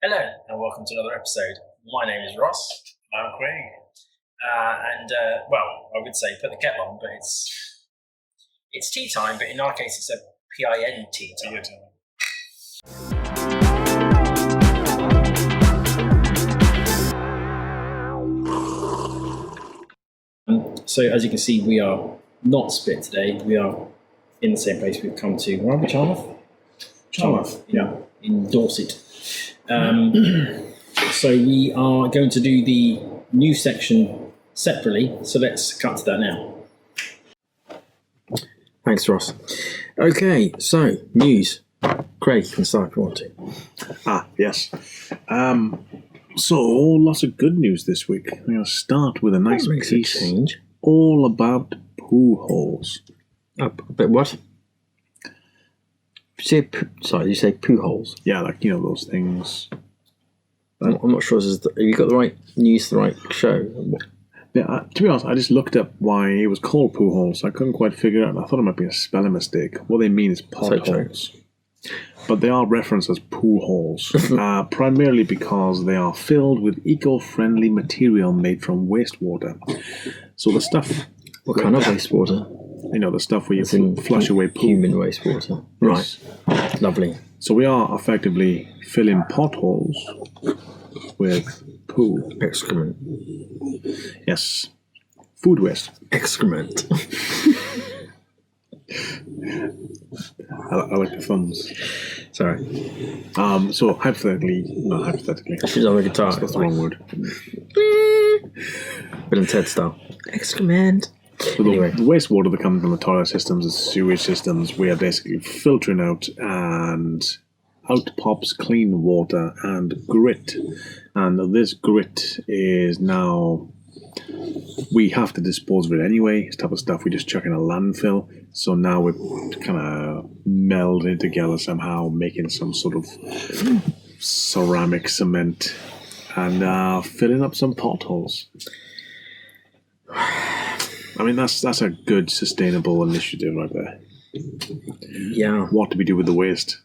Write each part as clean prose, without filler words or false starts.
Hello and welcome to another episode. My name is Ross. I'm Craig. I would say put the kettle on, but it's tea time, but in our case it's a PINT time. So as you can see, we are not split today. We are in the same place. We've come to Charmouth, in Dorset. So we are going to do the news section separately. So let's cut to that now. Thanks, Ross. Okay, so news. Craig, you can start if you want to. Yes. So lots of good news this week. We're going to start with a nice piece all about Pooholes. But what? Did you say Pooholes? Yeah, those things. I'm not sure. Have you got the right news, the right show? Yeah, to be honest, I just looked up why it was called Pooholes. I couldn't quite figure it out. I thought it might be a spelling mistake. What they mean is potholes. But they are referenced as Pooholes, primarily because they are filled with eco-friendly material made from wastewater. So the stuff... What kind of wastewater? The stuff where you flush away poo. Human wastewater. Right. Lovely. So we are effectively filling potholes with poo. Excrement. Yes. Food waste. Excrement. I like the thumbs. Sorry. So not hypothetically. I should have a guitar. That's the wrong word. But in TED style. Excrement. So the wastewater that comes from the toilet systems and sewage systems, we are basically filtering out, and out pops clean water and grit. And this grit is now, we have to dispose of it anyway. It's type of stuff we just chuck in a landfill. So now we're kind of melding together somehow, making some sort of ceramic cement and filling up some potholes. I mean, that's a good, sustainable initiative right there. Yeah. What do we do with the waste?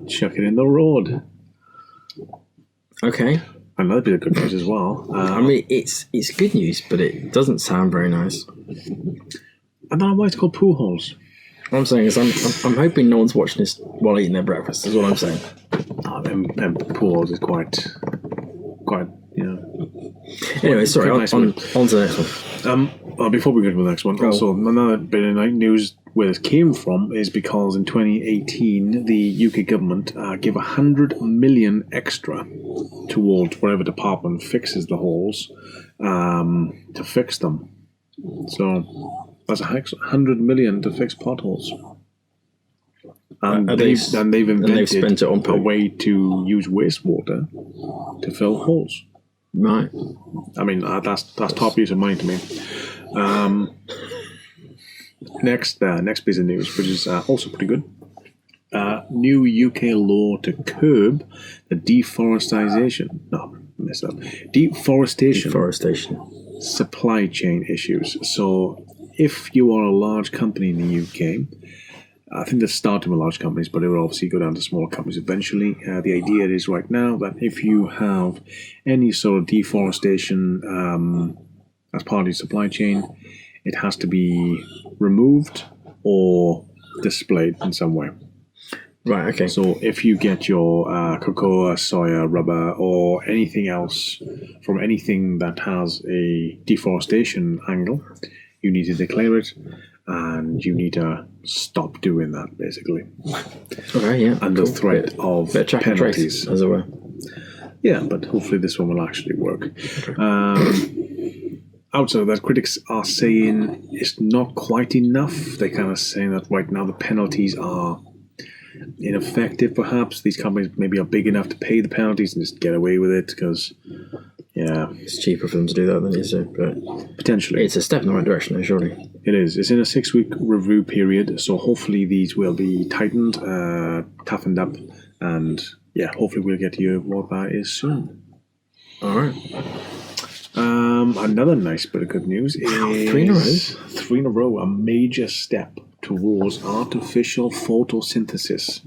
Chuck it in the road. Okay. And that'd be a good news as well. I mean, it's good news, but it doesn't sound very nice. I don't know why it's called Pooholes. What I'm saying is I'm hoping no one's watching this while eating their breakfast, is what I'm saying. And Pooholes is quite, Anyway, sorry, on to the next one. Before we go to the next one, also another bit of news where this came from is because in 2018 the UK government gave 100 million extra towards whatever department fixes the holes to fix them. So that's 100 million to fix potholes. And they've invented a way to use wastewater to fill holes. Right. I mean, that's top use of mind to me. Next piece of news, which is also pretty good. New UK law to curb the deforestation supply chain issues. So if you are a large company in the UK, I think they're starting with large companies, but it will obviously go down to smaller companies eventually. The idea is right now that if you have any sort of deforestation as part of your supply chain, it has to be removed or displayed in some way. Right, okay. So if you get your cocoa, soya, rubber, or anything else from anything that has a deforestation angle, you need to declare it. And you need to stop doing that, basically. Okay, yeah. Under threat of penalties, as it were. Yeah, but hopefully this one will actually work. Okay. Outside of that, critics are saying it's not quite enough. They're kind of saying that right now the penalties are ineffective, perhaps. These companies maybe are big enough to pay the penalties and just get away with it because... Yeah, it's cheaper for them to do that than it is to, but potentially. It's a step in the right direction, though, surely. It is. It's in a 6-week review period, so hopefully these will be tightened, toughened up, and hopefully we'll get to you what that is soon. All right. Another nice bit of good news is 3 in a row. 3 in a row, a major step towards artificial photosynthesis.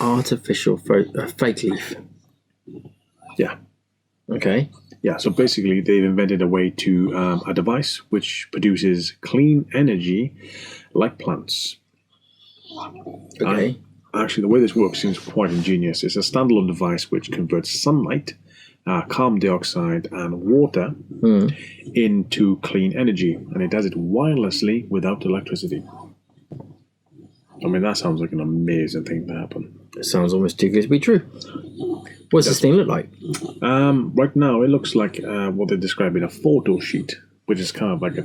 Artificial fake leaf. Yeah. Okay. Yeah, so basically they've invented a way to a device which produces clean energy like plants. Okay. Actually, the way this works seems quite ingenious. It's a standalone device which converts sunlight, carbon dioxide, and water into clean energy, and it does it wirelessly without electricity. I mean, that sounds like an amazing thing to happen. It sounds almost too good to be true. What does this thing look like? Right now, it looks like what they describe in a photo sheet, which is kind of like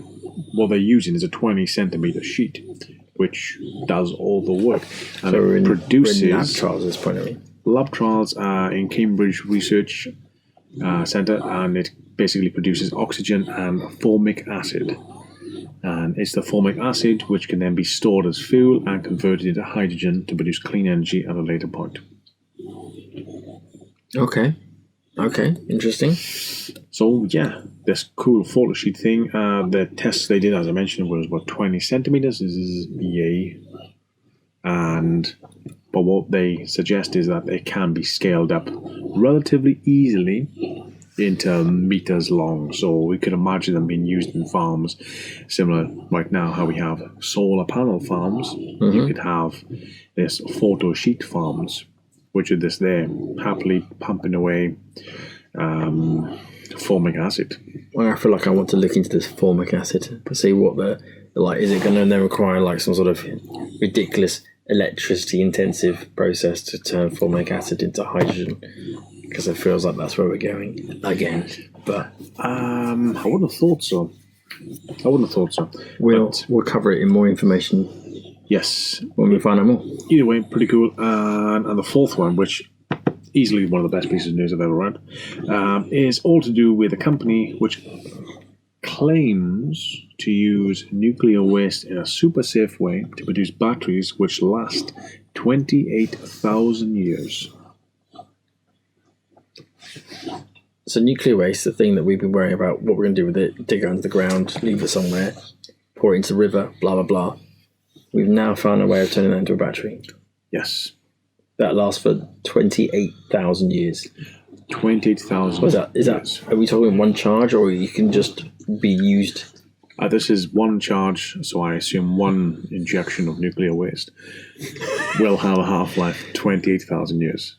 what they're using is a 20 centimeter sheet, which does all the work. And So it produces we're in lab trials at this point, I mean. lab trials in Cambridge Research Centre, and it basically produces oxygen and formic acid. And it's the formic acid which can then be stored as fuel and converted into hydrogen to produce clean energy at a later point. Okay. Interesting. So yeah, this cool photo sheet thing. The tests they did, as I mentioned, was about 20 centimeters. This is yay. But what they suggest is that it can be scaled up relatively easily into meters long. So we could imagine them being used in farms, similar right now how we have solar panel farms. You could have this photo sheet farms, which are this there happily pumping away formic acid. Well, I feel like I want to look into this formic acid to see what the like. Is it going to then require like some sort of ridiculous electricity intensive process to turn formic acid into hydrogen? Because it feels like that's where we're going again. But I wouldn't have thought so. We'll cover it in more information. Yes, when we find out more. Either way, pretty cool. And the fourth one, which easily one of the best pieces of news I've ever read, is all to do with a company which claims to use nuclear waste in a super safe way to produce batteries which last 28,000 years. So nuclear waste, the thing that we've been worrying about, what we're going to do with it, dig it under the ground, leave it somewhere, pour it into the river, blah, blah, blah. We've now found a way of turning that into a battery. Yes. That lasts for 28,000 years. 28,000 Is that, are we talking one charge, or you can just be used? This is one charge, so I assume one injection of nuclear waste will have a half-life of 28,000 years.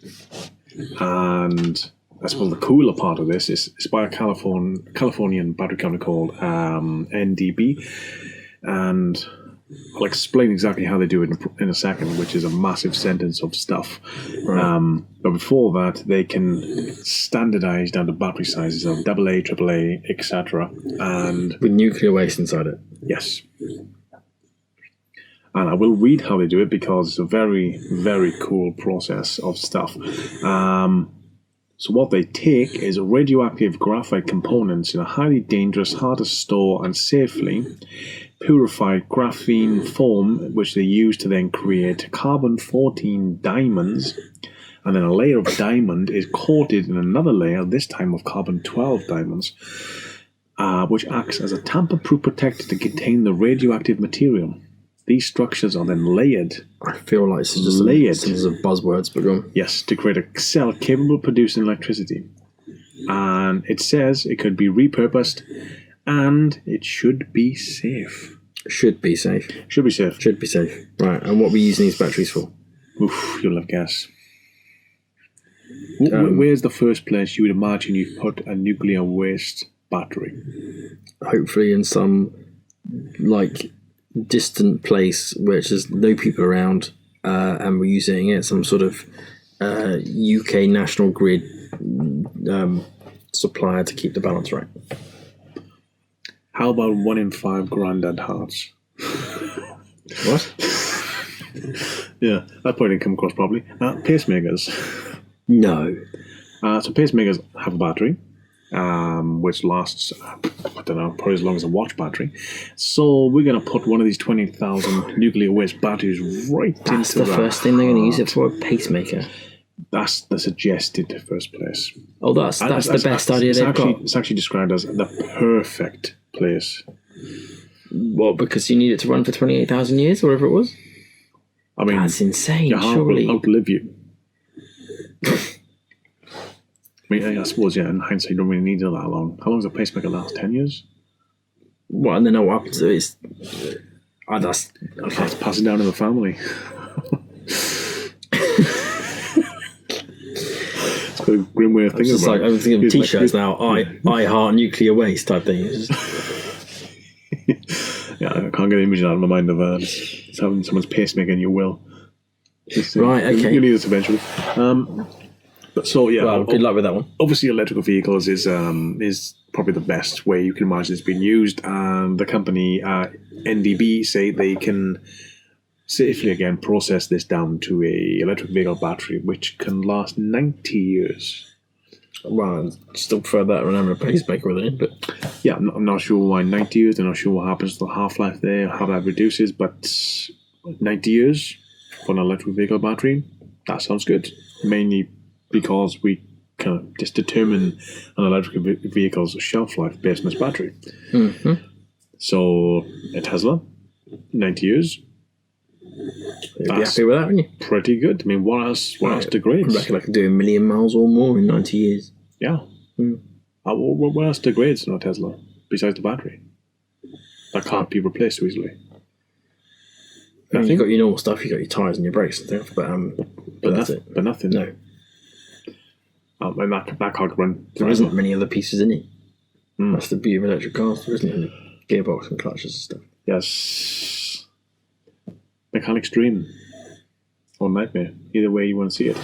And I suppose the cooler part of this is it's by a Californian battery company called NDB, and I'll explain exactly how they do it in a second, which is a massive sentence of stuff. Right. But before that, they can standardize down to battery sizes of AA, AAA, etc. And with nuclear waste inside it. Yes. And I will read how they do it because it's a very, very cool process of stuff. So what they take is radioactive graphite components in a highly dangerous, hard to store and safely purified graphene foam, which they use to then create carbon-14 diamonds, and then a layer of diamond is coated in another layer, this time of carbon-12 diamonds, which acts as a tamper-proof protector to contain the radioactive material. These structures are then layered. I feel like this is just layered. Some buzzwords, but go on. Yes, to create a cell capable of producing electricity. And it says it could be repurposed, and it should be safe. Should be safe. Should be safe. Should be safe. Right, and what are we using these batteries for? Oof, you'll have guess. Where's the first place you would imagine you've put a nuclear waste battery? Hopefully in some, like, distant place where there's no people around, and we're using it some sort of UK national grid supplier to keep the balance right. How about 1 in 5 granddad hearts? What? Yeah, that point didn't come across properly. Pacemakers. No. So pacemakers have a battery, which lasts, I don't know, probably as long as a watch battery. So we're going to put one of these 20,000 nuclear waste batteries right into that. That's the first thing they're going to use it for, a pacemaker. That's the suggested first place. Oh, that's the best idea they've got. It's actually described as the perfect place. Well, because you need it to run for 28,000 years, whatever it was? I mean, that's insane, your heart surely. will outlive you. mean, I suppose, yeah, in hindsight, you don't really need it that long. How long does a pacemaker last? 10 years? Well, and then what happens to it is... that's okay. That's passing down in the family. It's quite a grim way of thinking It's about like, I'm thinking of It's t-shirts now. I heart nuclear waste type thing. It's just, Yeah, I can't get an image out of my mind of just having someone's pacemaker in your will. Right, okay. You need this eventually. But so, yeah. well, good luck with that one. Obviously, electrical vehicles is probably the best way you can imagine it's being used. And the company NDB say they can safely, again, process this down to a electric vehicle battery, which can last 90 years. Well, I still prefer that when I'm a pacemaker with it, but... Yeah, I'm not sure why 90 years. I'm not sure what happens to the half-life there, how that reduces, but 90 years for an electric vehicle battery, that sounds good. Mainly because we kind of just determine an electric vehicle's shelf life based on its battery. Mm-hmm. So, a Tesla, 90 years. You'd be happy with that, wouldn't you? Pretty good. I mean, what else degrades? I reckon I could do 1 million miles or more in 90 years. Yeah. What else degrades in a Tesla besides the battery? That can't be replaced so easily. I mean, you've got your normal stuff, you've got your tyres and your brakes and stuff, but that's it. But nothing. No. And that can't run. There isn't many other pieces in it. Mm. That's the beauty of electric cars. There isn't any gearbox and clutches and stuff. Yes. Mechanics dream. Or nightmare. Either way you want to see it.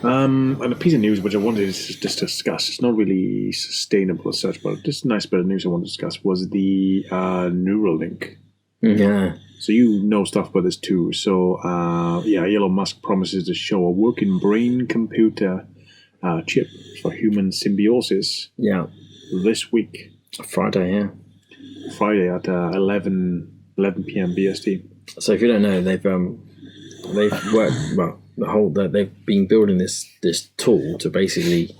And a piece of news which I wanted to just discuss, it's not really sustainable as such, but just a nice bit of news I want to discuss was the Neuralink. Yeah. So you know stuff about this too. So, Elon Musk promises to show a working brain-computer chip for human symbiosis. Yeah. This week. Friday, yeah. Friday at 11 p.m. BST. So if you don't know, they've worked they've been building this tool to basically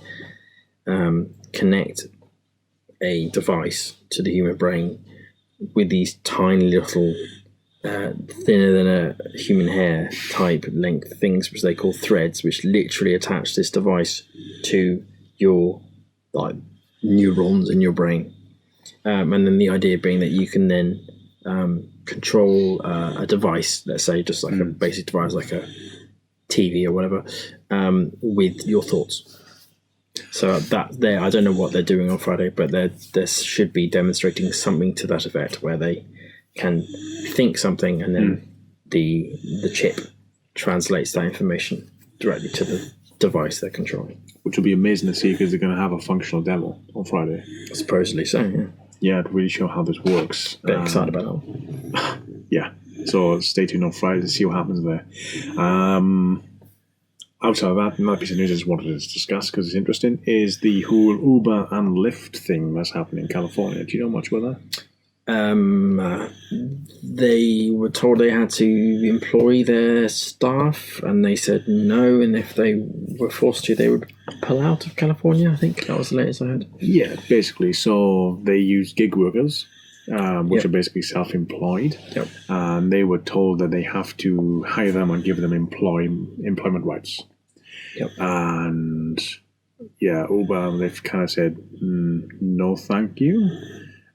connect a device to the human brain with these tiny little thinner than a human hair type length things, which they call threads, which literally attach this device to your neurons in your brain, and then the idea being that you can then control a device, let's say just like a basic device like a TV or whatever, with your thoughts. So that there, I don't know what they're doing on Friday, but they should be demonstrating something to that effect, where they can think something and then the chip translates that information directly to the device they're controlling. Which will be amazing to see because they're going to have a functional demo on Friday. Supposedly so, yeah. Yeah, to really show how this works. Bit excited about that one. Yeah, so stay tuned on Friday to see what happens there. Outside of that, another piece of news I just wanted to discuss because it's interesting is the whole Uber and Lyft thing that's happening in California. Do you know much about that? They were told they had to employ their staff, and they said no, and if they were forced to, they would pull out of California. I think that was the latest I heard. Yeah, basically. So they use gig workers, which are basically self-employed. Yep. And they were told that they have to hire them and give them employment rights. Yep. And Uber, they've kind of said, no thank you.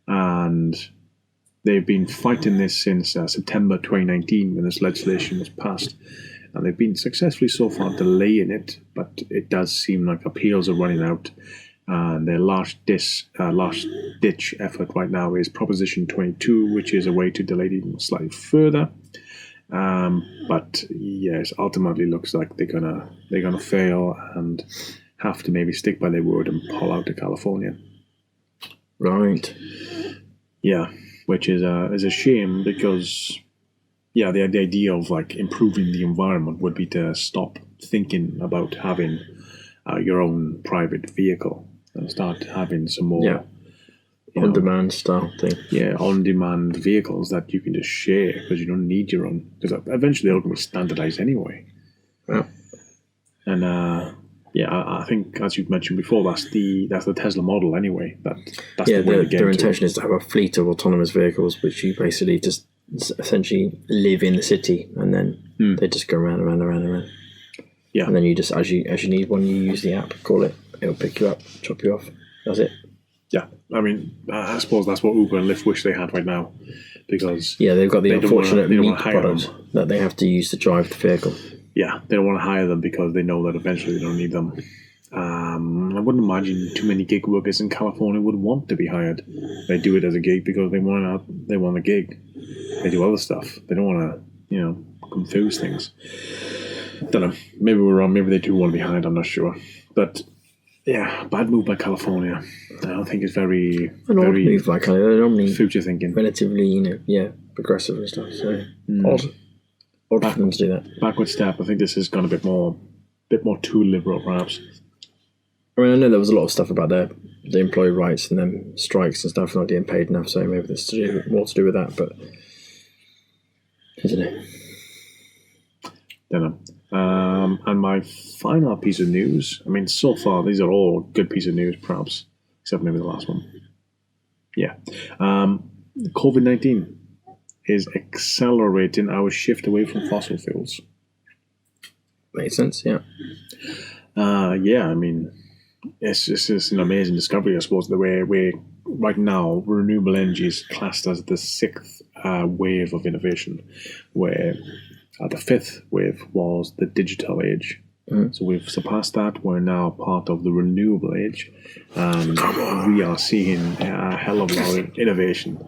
And they've been fighting this since September 2019 when this legislation was passed. And they've been successfully so far delaying it, but it does seem like appeals are running out. And their last ditch effort right now is Proposition 22, which is a way to delay it even slightly further. But yes, ultimately looks like they're gonna fail and have to maybe stick by their word and pull out to California. Right. Yeah, which is a shame because the idea of improving the environment would be to stop thinking about having your own private vehicle and start having some more on-demand style thing. Yeah, on-demand vehicles that you can just share because you don't need your own. Because eventually they're going to be standardized anyway. Yeah. And I think as you've mentioned before, that's the Tesla model anyway. That's the way their intention is to have a fleet of autonomous vehicles, which you basically just essentially live in the city, and then they just go around. Yeah. And then you just as you need one, you use the app, call it, It'll pick you up, chop you off. That's it. Yeah, I mean, I suppose that's what Uber and Lyft wish they had right now, because Yeah, they've got the unfortunate they don't meat wanna hire product them. that they have to use to drive the vehicle. Yeah, they don't want to hire them because they know that eventually they don't need them. I wouldn't imagine too many gig workers in California would want to be hired. They do it as a gig because they want a gig. They do other stuff. They don't want to, confuse things. Don't know. Maybe we're wrong. Maybe they do want to be hired. I'm not sure. But yeah, bad move by California. I don't think it's very, An odd very move, like they're normally future thinking. relatively, progressive and stuff. So odd for them to do that. Backward step. I think this has gone a bit more too liberal, perhaps. I mean, I know there was a lot of stuff about the employee rights and them strikes and stuff not getting paid enough, so maybe there's more to do with that, but I don't know. And my final piece of news, I mean, so far, these are all good pieces of news, perhaps, except maybe the last one. Yeah. COVID-19 is accelerating our shift away from fossil fuels. Makes sense, yeah. Yeah, I mean, it's an amazing discovery, I suppose, the way right now renewable energy is classed as the sixth wave of innovation, where the fifth wave was the digital age. So we've surpassed that. We're now part of the renewable age, and we are seeing a hell of a lot of innovation.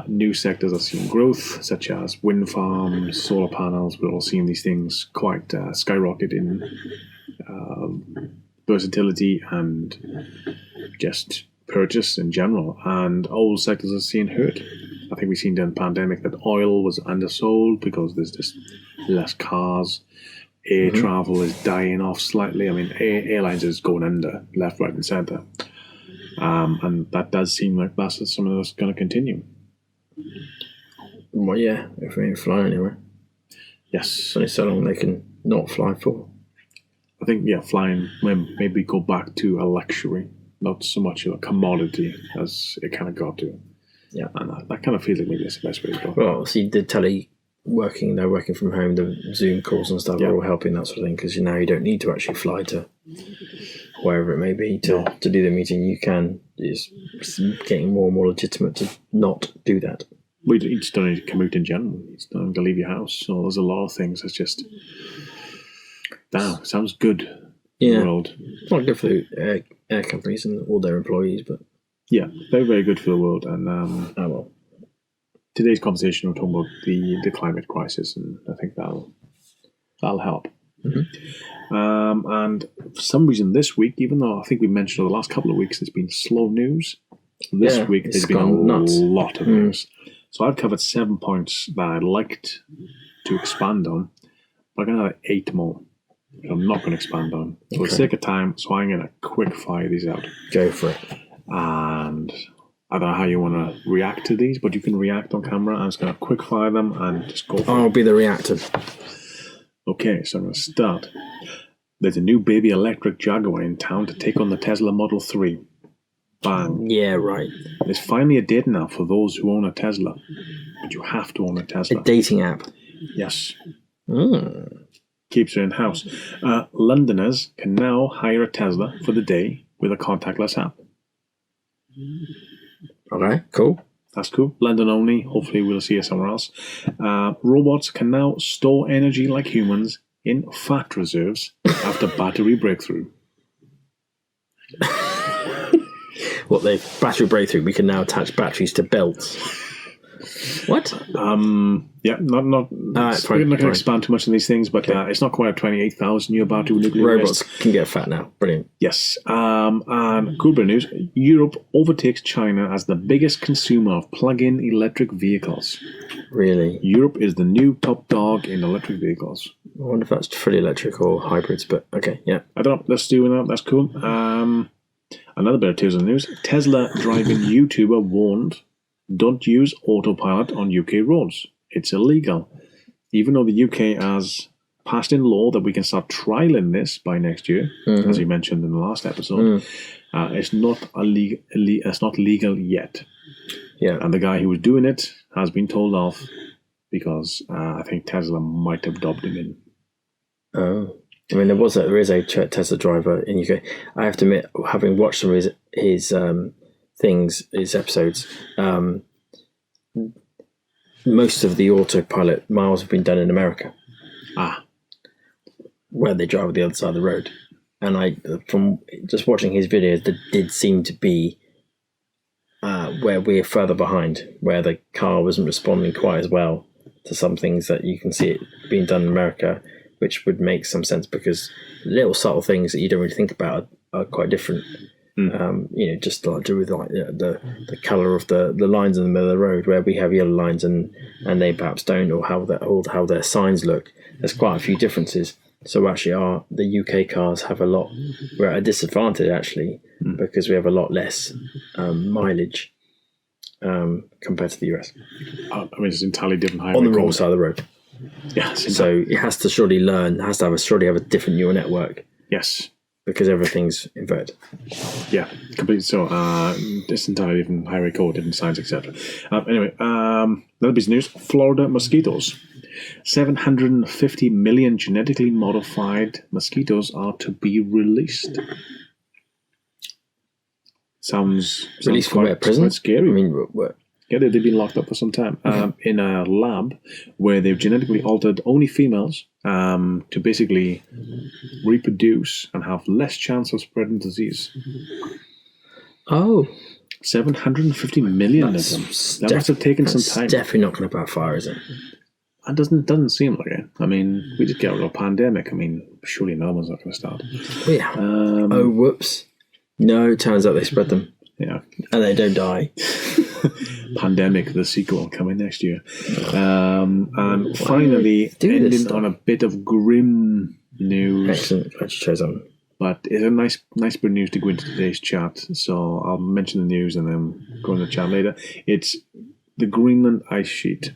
New sectors are seeing growth, such as wind farms, solar panels. We're all seeing these things quite skyrocket in versatility and just purchase in general. And old sectors are seeing hurt. I think we've seen during the pandemic that oil was undersold because there's just less cars. Air travel is dying off slightly. I mean, airlines is going under left, right, and centre. And that does seem like that's something that's going to continue. Well, yeah, if we ain't flying anywhere. Yes. It's only so long they can not fly for. I think, flying maybe go back to a luxury, not so much a commodity as it kind of got to. Yeah. And that kind of feels like maybe that's the best way to go. Well, see, the they're working from home, the Zoom calls and stuff are all helping that sort of thing, because now you don't need to actually fly to wherever it may be to do the meeting. You can. It's getting more and more legitimate to not do that. You just don't need to commute in general. You just don't need to leave your house. So there's a lot of things that's just, damn, sounds good in the world. Not good for the air companies and all their employees, but yeah, very, very good for the world. And today's conversation, we're talking about the climate crisis, and I think that'll help. And for some reason this week, even though I think we mentioned over the last couple of weeks there's been slow news, this week there's been a lot of news. So I've covered 7 points that I'd like to expand on, but I'm going to have 8 more that I'm not going to expand on for the sake of time, so I'm going to quick fire these out. Go for it. And I don't know how you want to react to these, but you can react on camera. I'm just going to quick fire them and just go for it. I'll be the reactor. Okay, so I'm going to start. There's a new baby electric Jaguar in town to take on the Tesla Model 3. Bang. Yeah, right. There's finally a date now for those who own a Tesla. But you have to own a Tesla. A dating app. Yes. Keeps her in-house. Londoners can now hire a Tesla for the day with a contactless app. Okay, cool. That's cool. London only. Hopefully we'll see it somewhere else. Robots can now store energy like humans in fat reserves after battery breakthrough. What, the battery breakthrough? We can now attach batteries to belts. What? Yeah, not. We're not going to expand too much on these things, but it's not quite a 28,000 year battery with nuclear robots can get fat now. Brilliant. Yes. And cool bit of news: Europe overtakes China as the biggest consumer of plug-in electric vehicles. Really? Europe is the new top dog in electric vehicles. I wonder if that's fully electric or hybrids, but okay, yeah. I don't know. Let's do that. That's cool. Another bit of Tesla news: Tesla driving YouTuber warned, "Don't use autopilot on UK roads. It's illegal." Even though the UK has passed in law that we can start trialing this by next year, as you mentioned in the last episode, it's not it's not legal yet. Yeah, and the guy who was doing it has been told off because I think Tesla might have dubbed him in. Oh, I mean, there is a Tesla driver in UK. I have to admit, having watched some of his episodes, most of the autopilot miles have been done in America. Where they drive on the other side of the road. And from just watching his videos, there did seem to be where we're further behind, where the car wasn't responding quite as well to some things that you can see it being done in America, which would make some sense because little subtle things that you don't really think about are quite different. Just to do with like the colour of the lines in the middle of the road, where we have yellow lines and they perhaps don't, or how their signs look. There's quite a few differences. So actually, the UK cars we're at a disadvantage actually because we have a lot less mileage compared to the US. I mean, it's entirely different highway on the wrong side of the road. Yes. So it has to surely have a different neural network. Yes. Because everything's inverted. Yeah, completely. So it's entirely different highway code, different signs, etc. Anyway, another piece of news: Florida mosquitoes. 750 million genetically modified mosquitoes are to be released. Sounds released from where? Prison? Quite scary. I mean, what? Yeah, they've been locked up for some time in a lab where they've genetically altered only females to basically reproduce and have less chance of spreading disease. Oh. 750 million of them. That must have taken some time. Definitely not going to backfire, is it? It doesn't seem like it. I mean, we just get rid of a pandemic. I mean, surely another one's not going to start. Yeah. Oh, whoops. No, it turns out they spread them. Yeah. And they don't die. Pandemic, the sequel, coming next year. And finally, ending on a bit of grim news. Excellent. Glad you chose that. But it's a nice bit of news to go into today's chat. So I'll mention the news and then go into the chat later. It's the Greenland ice sheet.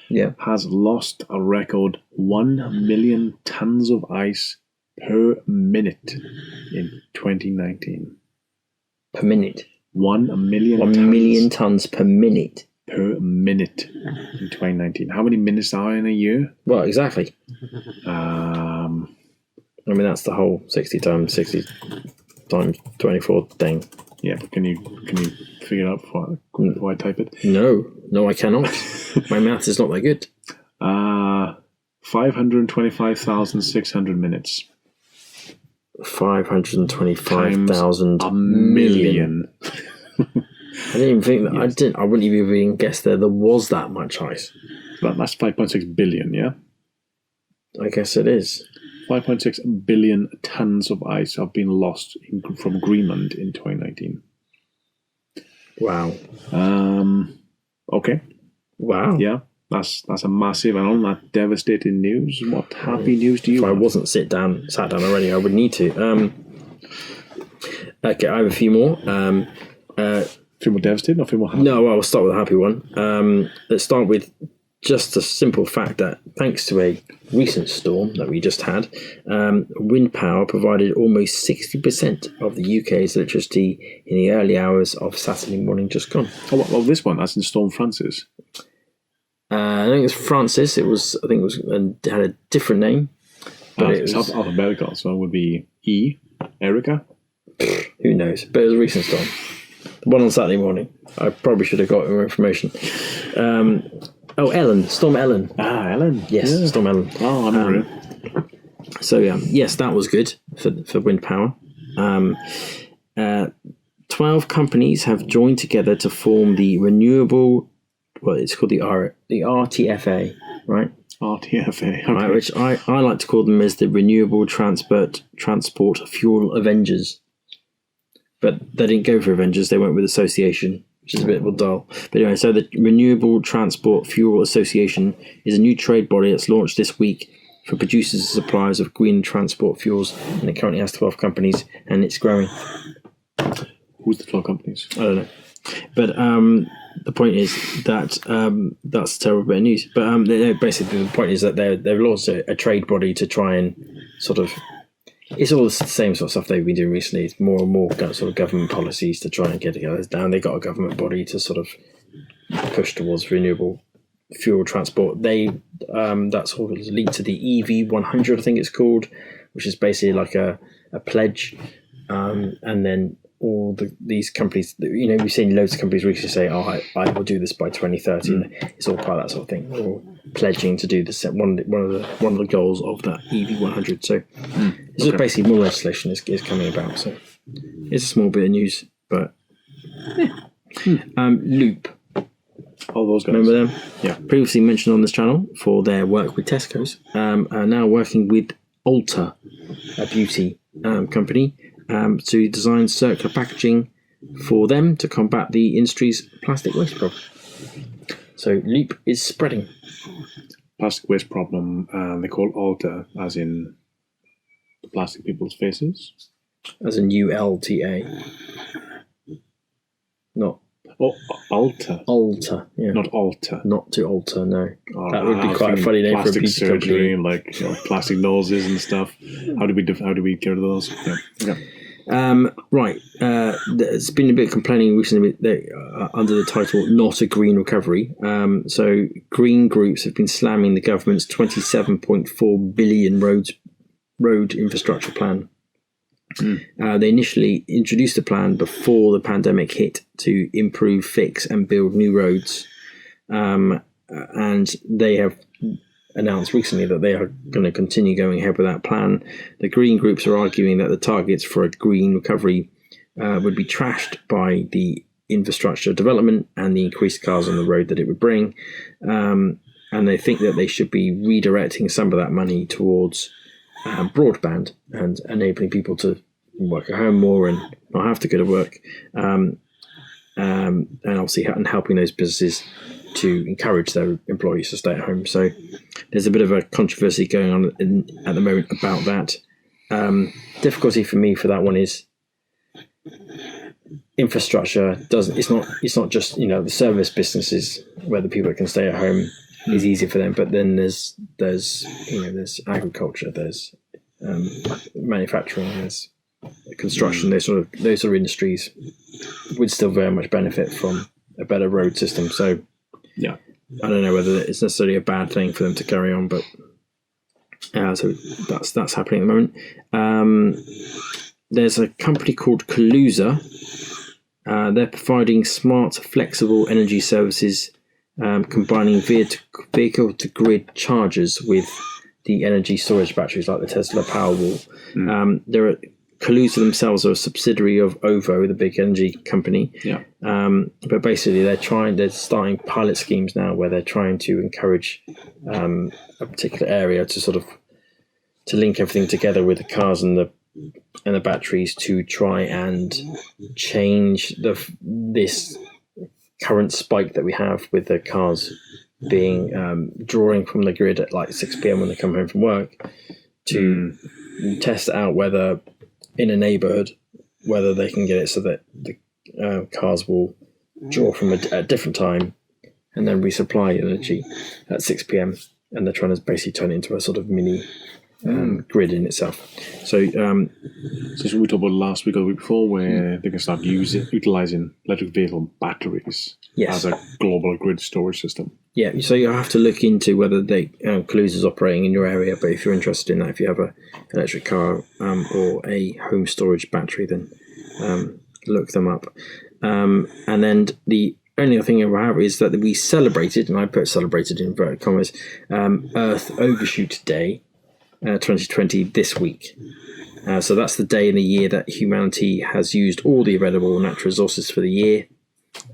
Yeah. Has lost a record 1 million tons of ice per minute in 2019. Per minute? 1 million 1 million tons per minute? Per minute in 2019. How many minutes are in a year? Well, exactly. I mean, that's the whole 60 times 60 times 24 thing. Yeah, but can you figure it out before I type it? No, I cannot. My math is not that good. 525,600 minutes. 525,000 a million. I didn't even think that. Yes. I wouldn't even guess there was that much ice. But that's 5.6 billion, yeah? I guess it is. 5.6 billion tons of ice have been lost from Greenland in 2019. Wow. Okay. Wow. Yeah, that's a massive and on that devastating news. What happy news do you have? If I wasn't sat down already, I would need to. Okay, I have a few more. Few more devastating or few more happy? No, well, I'll start with a happy one. Let's start with just the simple fact that thanks to a recent storm that we just had, wind power provided almost 60% of the UK's electricity in the early hours of Saturday morning just gone. Oh, well, this one, that's in Storm Francis. I think it's Francis. It had a different name. But it's alphabetical, so it would be E, Erica. Who knows? But it was a recent storm. The one on Saturday morning. I probably should have got more information. Ellen. Storm Ellen. Ellen. Yes, yeah. Storm Ellen. Oh, I remember it. So, yes, that was good for wind power. 12 companies have joined together to form the renewable, it's called the RTFA, right? RTFA, okay. Right, which I like to call them as the Renewable Transport Fuel Avengers. But they didn't go for Avengers, they went with Association, which is a bit dull. But anyway, so the Renewable Transport Fuel Association is a new trade body that's launched this week for producers and suppliers of green transport fuels, and it currently has 12 companies, and it's growing. Who's the 12 companies? I don't know. But the point is that that's a terrible bit of news. But basically the point is that they've launched a trade body to try and sort of... It's all the same sort of stuff they've been doing recently. It's more and more sort of government policies to try and get together down. They got a government body to sort of push towards renewable fuel transport. That's all linked to the EV100, I think it's called, which is basically like a pledge, and then all these companies, we've seen loads of companies recently say, "Oh, I will do this by 2030." And it's all part of that sort of thing. They're all pledging to do this. One of the goals of that EV100. So this is basically more legislation is coming about. So it's a small bit of news, but Loop. All those guys. Remember them? Yeah. Previously mentioned on this channel for their work with Tesco's, are now working with Ulta, a beauty company, to design circular packaging for them to combat the industry's plastic waste problem. So Loop is spreading. Plastic waste problem, they call Ulta, as in the plastic people's faces. As in ULTA. Not... Oh, Ulta. Ulta, yeah. Not Alta. Not to alter, no. That would be quite a funny name for a plastic beauty surgery company. and plastic noses and stuff. How do we get rid of those? Yeah. Right. There's been a bit of complaining recently under the title "Not a Green Recovery." So green groups have been slamming the government's $27.4 billion road infrastructure plan. They initially introduced the plan before the pandemic hit to improve, fix, and build new roads, and they have announced recently that they are going to continue going ahead with that plan. The green groups are arguing that the targets for a green recovery would be trashed by the infrastructure development and the increased cars on the road that it would bring, and they think that they should be redirecting some of that money towards broadband and enabling people to work at home more and not have to go to work, and obviously helping those businesses to encourage their employees to stay at home. So there's a bit of a controversy going on at the moment about that. Difficulty for me for that one is infrastructure it's not just the service businesses where the people that can stay at home is easy for them, but then there's agriculture, there's manufacturing, there's construction, those sort of industries would still very much benefit from a better road system. So yeah, I don't know whether it's necessarily a bad thing for them to carry on, but so that's happening at the moment. There's a company called Kaluza. They're providing smart, flexible energy services, combining vehicle-to-grid chargers with the energy storage batteries like the Tesla Powerwall. Kaluza themselves are a subsidiary of OVO, the big energy company. Yeah. But basically, they're starting pilot schemes now where they're trying to encourage a particular area to link everything together with the cars and the batteries to try and change this current spike that we have with the cars being drawing from the grid at like 6 p.m. when they come home from work, to test out whether in a neighborhood whether they can get it so that the cars will draw from a different time and then resupply energy at 6 p.m. and they're trying to basically turn it into a sort of mini grid in itself. So this we talked about last week or the week before, where they can start utilizing electric vehicle batteries as a global grid storage system. Yeah, so you have to look into whether Kaluza is operating in your area, but if you're interested in that, if you have an electric car or a home storage battery, then look them up. And then the only other thing I have is that we celebrated, and I put celebrated in inverted commas, Earth Overshoot Day 2020 this week. So that's the day in the year that humanity has used all the available natural resources for the year.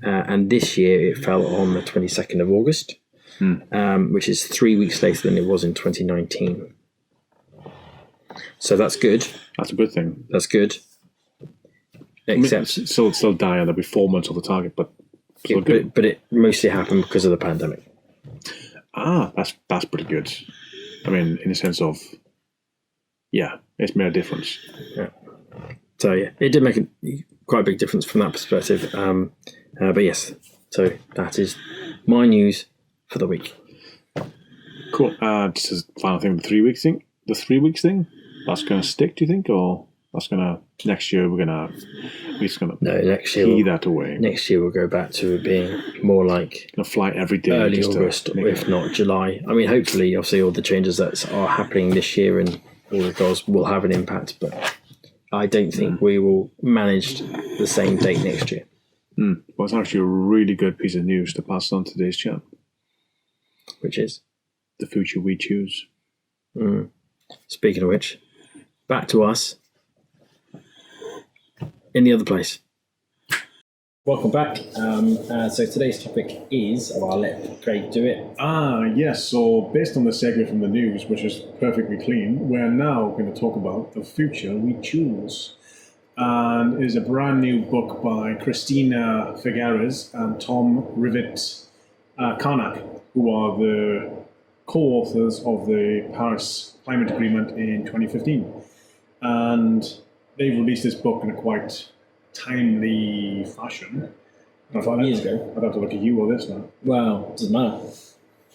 And this year it fell on the 22nd of August, which is 3 weeks later than it was in 2019. So that's good. That's a good thing. That's good. Except still die, and there'll be 4 months of the target, but it mostly happened because of the pandemic. That's pretty good. I mean, in the sense of, it's made a difference. Yeah. So it did make quite a big difference from that perspective. But yes, so that is my news for the week. Cool. Just as final thing, the 3 weeks thing. The 3 weeks thing, that's going to stick, do you think, or Next year we're gonna No, next year pee that away. Next year we'll go back to it being more like Gonna fly every day. early just to August, make if not July. I mean, hopefully, obviously, all the changes that are happening this year and all the goals will have an impact, but I don't think we will manage the same date next year. Well, it's actually a really good piece of news to pass on today's chat. Which is? The future we choose. Speaking of which, back to us in the other place. Welcome back. So today's topic is, I'll let Craig do it. Yes. So based on the segue from the news, which is perfectly clean, we're now going to talk about the future we choose. And it is a brand new book by Christina Figueres and Tom Rivett-Carnac, who are the co-authors of the Paris Climate Agreement in 2015. And they've released this book in a quite timely fashion. 5 years ago. I'd have to look at you or this now. Well, doesn't matter.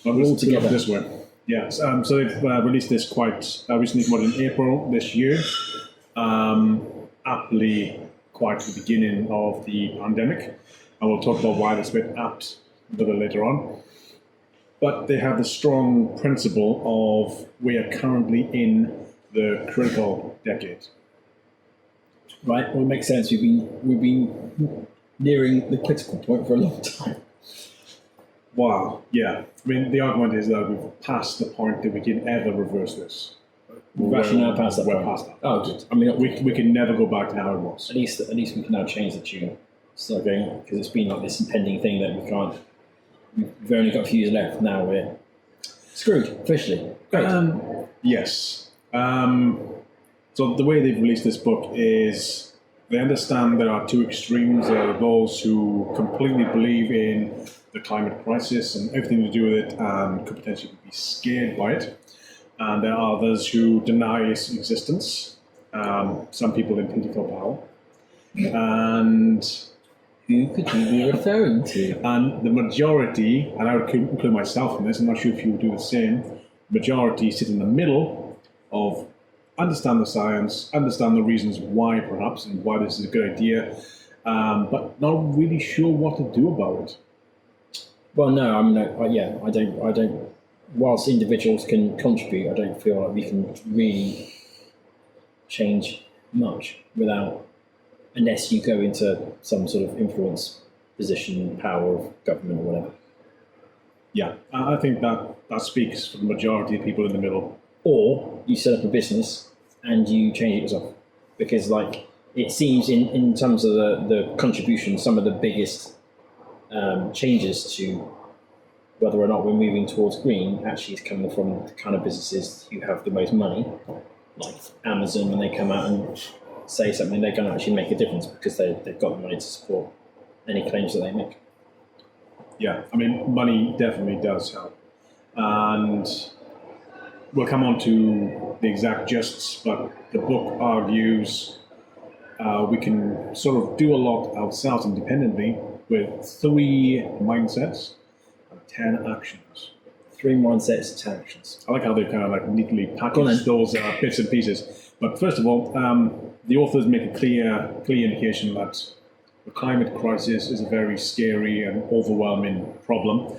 We're all together this way. Yeah. So they've released this quite recently, in April this year. Aptly, quite at the beginning of the pandemic, and we'll talk about why that's a bit apt a little later on. But they have the strong principle of we are currently in the critical decade. Right, well, it makes sense. We've been nearing the critical point for a long time. Wow, yeah. I mean, the argument is that we've passed the point that we can ever reverse this. We're actually now past that We're point. past that. Oh, good. I mean, We can never go back to how it was. at least we can now change the tune. Start going, because it's been like this impending thing that we can't. We've only got a few years left. Now we're screwed officially. Great. Yes. So the way they've released this book is they understand there are two extremes. There are those who completely believe in the climate crisis and everything to do with it and could potentially be scared by it. And there are others who deny its existence, some people in political power. And Who could you be referring to? And the majority, and I would include myself in this, I'm not sure if you would do the same, majority sit in the middle of understand the science, understand the reasons why perhaps, and why this is a good idea, but not really sure what to do about it. Well, no, I mean, I don't. Whilst individuals can contribute, I don't feel like we can really change much unless you go into some sort of influence position, power of government or whatever. Yeah, I think that speaks for the majority of people in the middle. Or you set up a business and you change it yourself. Because like it seems in terms of the contribution, some of the biggest changes to whether or not we're moving towards green actually is coming from the kind of businesses who have the most money, like Amazon. When they come out and say something, they're going to actually make a difference because they've got the money to support any claims that they make. Yeah, I mean, money definitely does help. And we'll come on to the exact justs, but the book argues we can sort of do a lot ourselves independently with 3 mindsets and 10 actions. 3 mindsets, 10 actions. I like how they kind of like neatly package those bits and pieces. But first of all, the authors make a clear indication that the climate crisis is a very scary and overwhelming problem.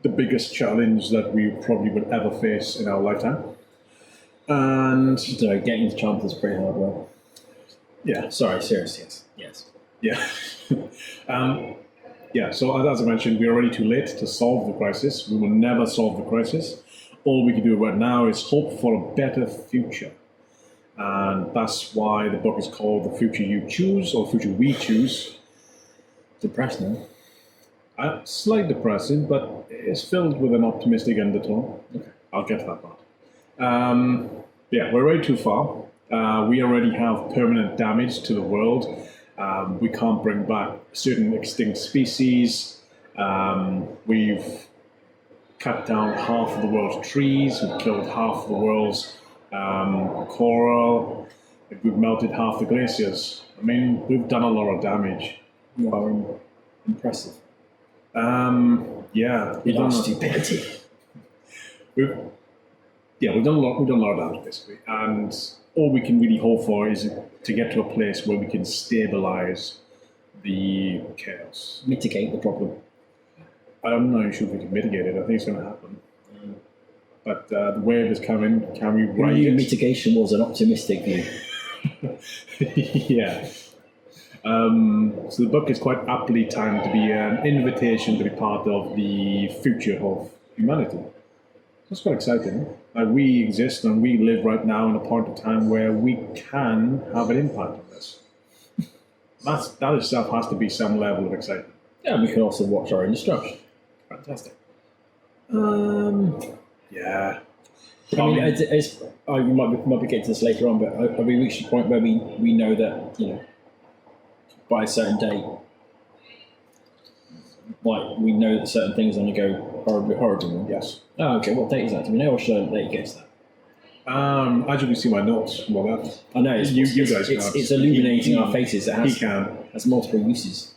The biggest challenge that we probably would ever face in our lifetime. And So getting to Trump is pretty hard work. yeah, Sorry, serious, yes. yeah. Yeah, so as I mentioned, we are already too late to solve the crisis. We will never solve the crisis. All we can do right now is hope for a better future. And that's why the book is called The Future You Choose, or The Future We Choose. Depressing. Slightly depressing, but it's filled with an optimistic undertone. Okay. I'll get to that part. Yeah, we're already too far. We already have permanent damage to the world. We can't bring back certain extinct species. We've cut down half of the world's trees. We've killed half of the world's coral. We've melted half the glaciers. I mean, we've done a lot of damage. You are impressive. Yeah, In our stupidity. We've done a lot of damage basically, and all we can really hope for is to get to a place where we can stabilize the chaos. Mitigate the problem. I'm not sure if we can mitigate it. I think it's going to happen. But the wave is coming. Can we ride it? Mitigation was an optimistic view. Yeah. So the book is quite aptly timed to be an invitation to be part of the future of humanity. That's quite exciting. Like, we exist and we live right now in a point of time where we can have an impact on this. That itself has to be some level of excitement. Yeah, we can also watch our own destruction. Fantastic. I Yeah. mean, we might be getting to this later on, but have we reached a point where we know that, by a certain date, like, we know that certain things are going to go horribly? Yes. Oh, okay. What date is that? Do we know, or should I let you guess that? As you can see my notes, well, that I know you guys can't. it's illuminating our faces. It has multiple uses.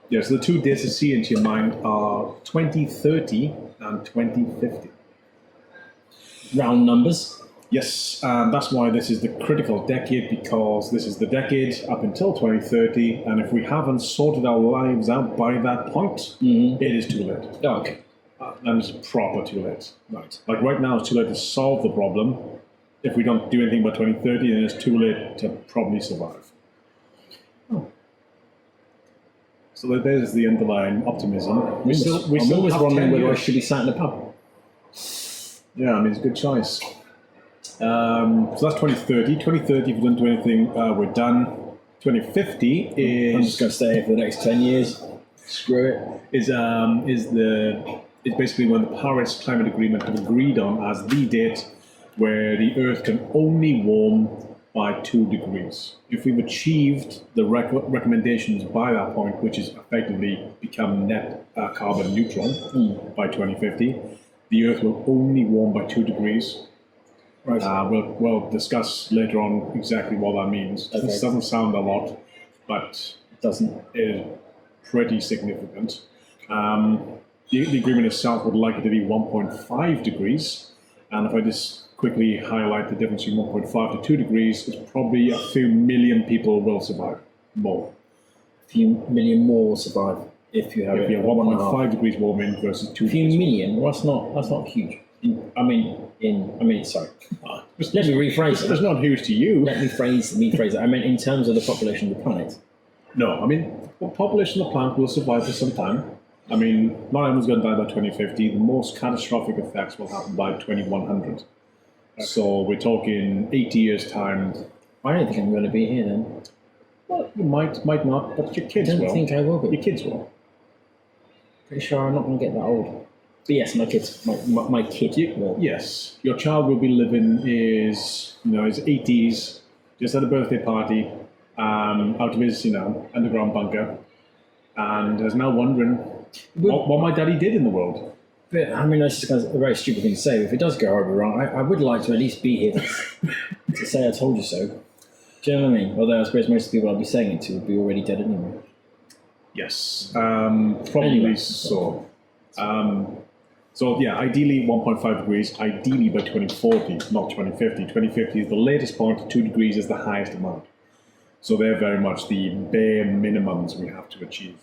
Yeah, so the two dates to see into your mind are 2030 and 2050. Round numbers. Yes, that's why this is the critical decade, because this is the decade up until 2030, and if we haven't sorted our lives out by that point, it is too late. Oh, okay. And it's proper too late. Right. Like, right now, it's too late to solve the problem. If we don't do anything by 2030, then it's too late to probably survive. Oh. So there's the underlying optimism. I'm always have wondering 10 whether I years. should be sat in a pub. Yeah, I mean, it's a good choice. So that's 2030. 2030, if we don't do anything, we're done. 2050 I'm just is going to stay here for the next 10 years. Screw it. is basically when the Paris Climate Agreement was agreed on as the date where the Earth can only warm by 2 degrees. If we've achieved the recommendations by that point, which is effectively become net carbon neutral by 2050, the Earth will only warm by 2 degrees. Right. We'll discuss later on exactly what that means. Okay. This doesn't sound a lot, but Doesn't. it is pretty significant. The agreement itself would like it to be 1.5 degrees, and if I just quickly highlight the difference between 1.5 to 2 degrees, it's probably a few million people will survive more. A few million more will survive if you have If you have 1.5 degrees warming versus 2 A few degrees. million. Well, that's not huge. Sorry. Let me rephrase It's that. not huge to you. Let me rephrase that. I meant in terms of the population of the planet. No, I mean, the population of the planet will survive for some time. I mean, not everyone's going to die by 2050. The most catastrophic effects will happen by 2100. So we're talking 80 years' time. I don't think I'm going to be here then. Well, you might not, but your I kids don't will. think I will be. Your kids will. Pretty sure I'm not going to get that old. But yes, my kids, my kid will. Yes, your child will be living his 80s, just had a birthday party, out of his underground bunker, and is now wondering what my daddy did in the world. But, I mean, that's just a very stupid thing to say. If it does go horribly wrong, I would like to at least be here to say I told you so. Do you know what I mean? Although I suppose most of the people I'll be saying it to would be already dead anyway. Yes, probably Anyway, so. So yeah, ideally 1.5 degrees, ideally by 2040, not 2050. 2050 is the latest point, 2 degrees is the highest amount. So they're very much the bare minimums we have to achieve.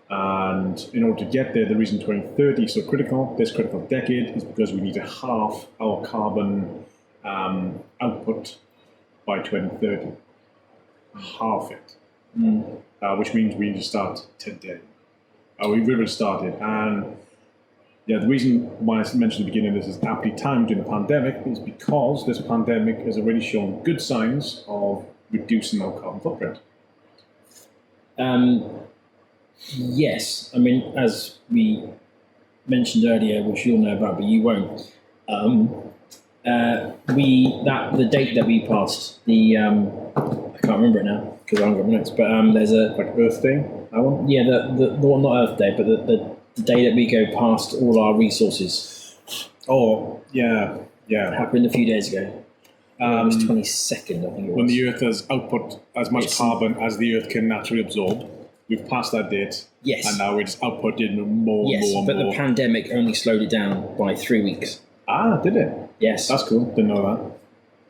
And in order to get there, the reason 2030 is so critical, this critical decade, is because we need to halve our carbon output by 2030. Halve it. Which means we need to start today. We've already started. And yeah, the reason why I mentioned at the beginning this is aptly timed during the pandemic is because this pandemic has already shown good signs of reducing our carbon footprint. Yes, I mean, as we mentioned earlier, which you'll know about, but you won't. The date that we passed, I can't remember it now because I haven't got my notes. But there's a Like Earth Day, that one? yeah, the one, not Earth Day, but the day that we go past all our resources Oh, yeah. happened a few days ago. It was 22nd, I think it was. When the Earth has output as much It's- carbon as the Earth can naturally absorb, we've passed that date. Yes. And now it's outputting more Yes, and but more. the pandemic only slowed it down by 3 weeks. Did it? Yes. That's cool. Didn't know that.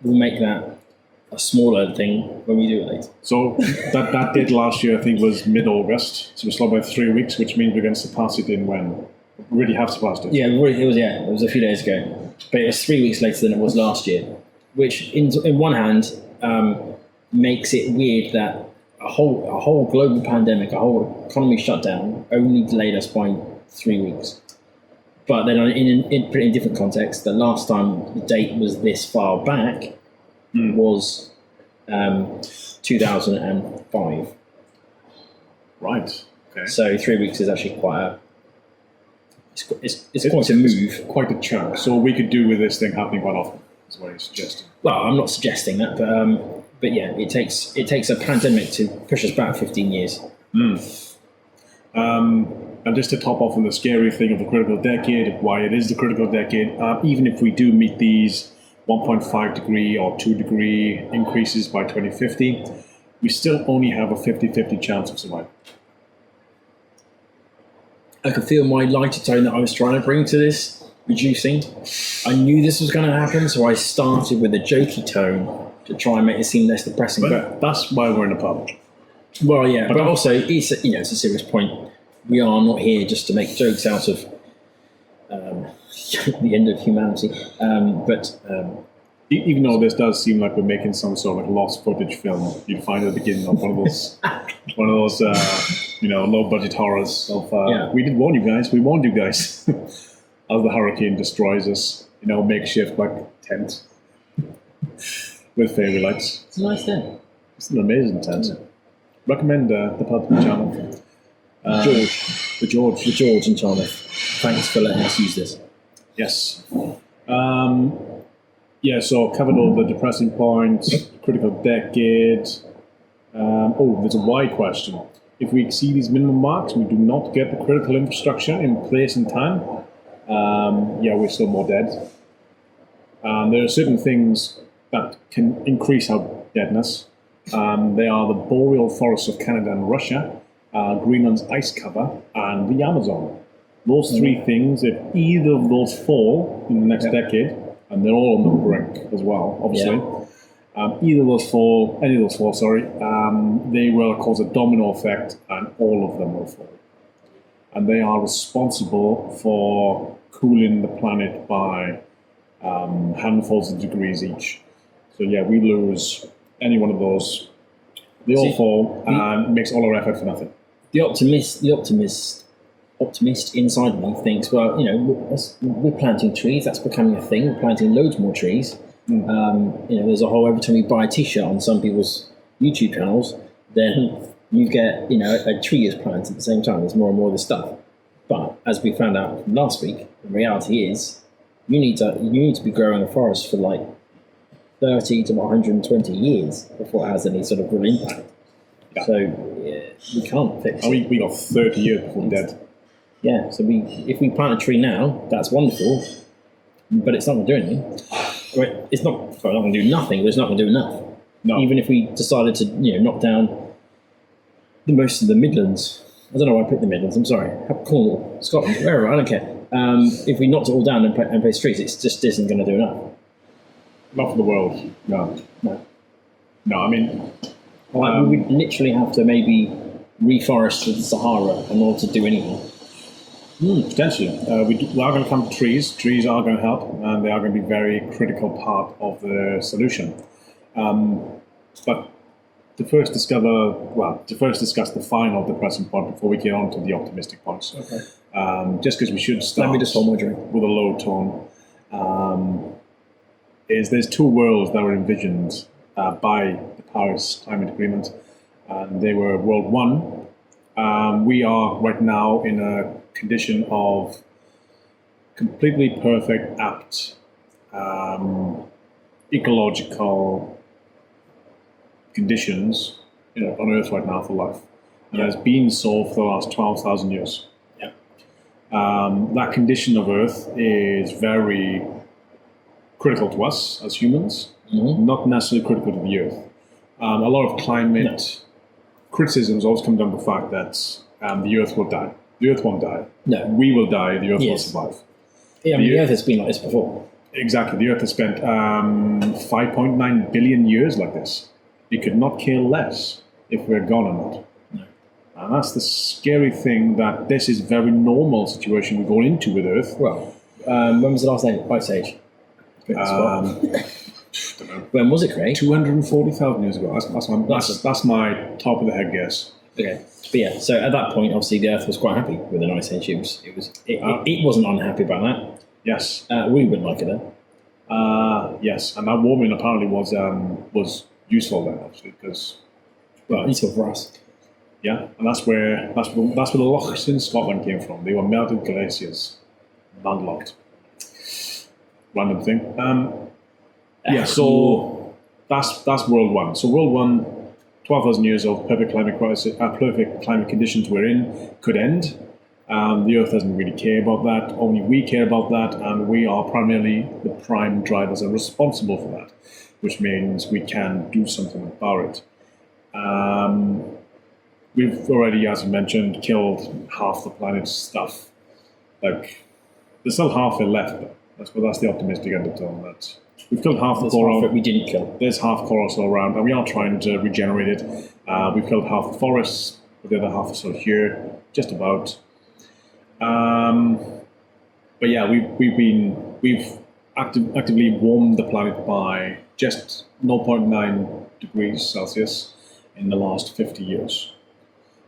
We'll make that a smaller thing when we do it later. So that date last year, I think, was mid-August. So we're slow by 3 weeks, which means we're going to surpass it in when? We already have surpassed it. Yeah, it was a few days ago. But it was 3 weeks later than it was last year, which in one hand makes it weird that a whole global pandemic, a whole economy shutdown only delayed us by 3 weeks. But then put it in different context, the last time the date was this far back was 2005. Right. Okay. So 3 weeks is actually quite it's quite a move. Quite a chunk. So we could do with this thing happening quite often, is what you're suggesting. Well, I'm not suggesting that, but yeah, it takes a pandemic to push us back 15 years. And just to top off on the scary thing of the critical decade, why it is the critical decade, even if we do meet these 1.5 degree or 2 degree increases by 2050, we still only have a 50-50 chance of survival. I could feel my lighter tone that I was trying to bring to this reducing. I knew this was going to happen, so I started with a jokey tone to try and make it seem less depressing. But that's why we're in a pub. Well, yeah, but also it's a serious point. We are not here just to make jokes out of the end of humanity. Even though this does seem like we're making some sort of lost footage film, you'd find at the beginning of one of those low budget horrors of we did warn you guys, we warned you guys. As the hurricane destroys us, makeshift like tent with fairy lights. It's a nice tent. It's an amazing tent. Recommend the pub channel. The George in Charmouth. Thanks for letting us use this. Yes. So covered all the depressing points, critical decade. There's a why question. If we exceed these minimum marks, we do not get the critical infrastructure in place in time. We're still more dead. There are certain things that can increase our deadness. They are the boreal forests of Canada and Russia, Greenland's ice cover, and the Amazon. Those three things, if either of those fall in the next decade, and they're all on the brink as well, obviously. Any of those fall, they will cause a domino effect, and all of them will fall. And they are responsible for cooling the planet by handfuls of degrees each. So we lose any one of those. They all fall, and it makes all our effort for nothing. The optimist inside me thinks, well, we're planting trees. That's becoming a thing. We're planting loads more trees. There's a whole. Every time you buy a T-shirt on some people's YouTube channels, then you get a tree is planted at the same time. There's more and more of this stuff. But as we found out from last week, the reality is you need to be growing a forest for like 30 to 120 years before it has any sort of real impact. Yeah. So we can't fix it. We got 30 years before we're dead. Yeah, so if we plant a tree now, that's wonderful, but it's not going to do anything. It's not going to do nothing, but it's not going to do enough. No. Even if we decided to knock down most of the Midlands, I don't know why I picked the Midlands, I'm sorry, Cornwall, Scotland, wherever, I don't care. If we knocked it all down and placed trees, it just isn't going to do enough. Not for the world, no. I mean... we would literally have to maybe reforest the Sahara in order to do anything. Potentially. We are going to come to trees. Trees are going to help, and they are going to be a very critical part of the solution. But to first discuss the final depressing point before we get on to the optimistic points. Okay. Just because we should start Let me just hold my drink. With a low tone. There's two worlds that were envisioned by the Paris Climate Agreement, and they were World 1. We are right now in a condition of completely perfect, apt, ecological conditions on Earth right now for life. And has been so for the last 12,000 years. Yeah. That condition of Earth is very critical to us as humans, not necessarily critical to the Earth. A lot of climate criticisms always come down to the fact that the Earth will die. The Earth won't die. No. We will die, the Earth will survive. Yeah, the Earth has been like this before. Exactly. The Earth has spent 5.9 billion years like this. You could not care less if we're gone or not. And that's the scary thing, that this is a very normal situation we're going into with Earth. Well, when was the last ice age? When was it created? 240,000 years ago. That's my top of the head guess. Okay. But yeah, so at that point, obviously, the Earth was quite happy with an ice age. It wasn't unhappy about that. Yes. We wouldn't like it then. Yes, and that warming apparently was useful then, actually, because useful for us. Yeah, and that's where the lochs in Scotland came from. They were melted glaciers, landlocked. Random thing. So that's World One. So World One, 12,000 years of perfect climate crisis, perfect climate conditions we're in could end. The Earth doesn't really care about that. Only we care about that, and we are primarily the prime drivers and responsible for that, which means we can do something about it. We've already, as you mentioned, killed half the planet's stuff. Like, there's still half it left, but that's the optimistic undertone. That we've killed half the coral. Half we didn't kill. There's half coral still around, and we are trying to regenerate it. We've killed half the forests, but the other half is still here, just about. But yeah, we've actively warmed the planet by just 0.9 degrees Celsius in the last 50 years.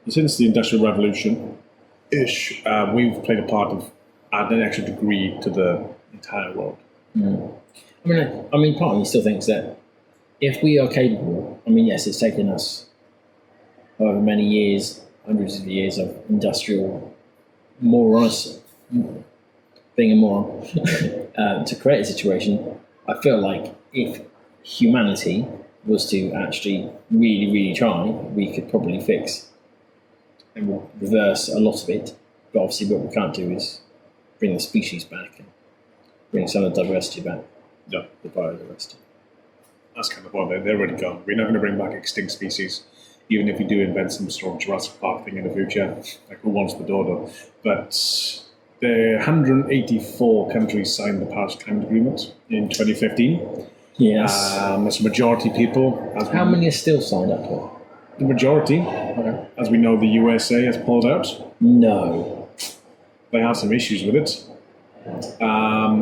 Since the Industrial Revolution-ish, we've played a part of adding an extra degree to the entire world. Mm. I mean, part of me still thinks that if we are capable, yes, it's taken us however many years, hundreds of years of industrial morons, being a moron, to create a situation. I feel like if humanity was to actually really, really try, we could probably fix and reverse a lot of it. But obviously what we can't do is bring the species back and bring some of the diversity back. Yeah. The biodiversity. That's kind of what they're already gone. We're not going to bring back extinct species, even if we do invent some sort of Jurassic Park thing in the future, like who wants the dodo. But the 184 countries signed the Paris Climate Agreement in 2015. Yes. There's a majority people. How many are still signed up for? The majority, as we know, the USA has pulled out. No. They have some issues with it.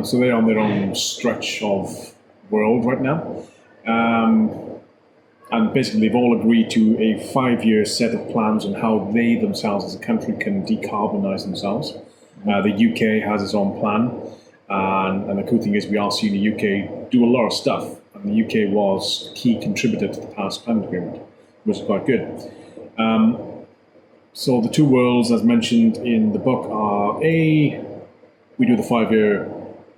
So they're on their own stretch of world right now. And basically they've all agreed to a 5-year set of plans on how they themselves as a country can decarbonize themselves. The UK has its own plan. And the cool thing is we are seeing the UK do a lot of stuff. And the UK was a key contributor to the Paris Climate Agreement, which is quite good. So the two worlds, as mentioned in the book, are we do the 5-year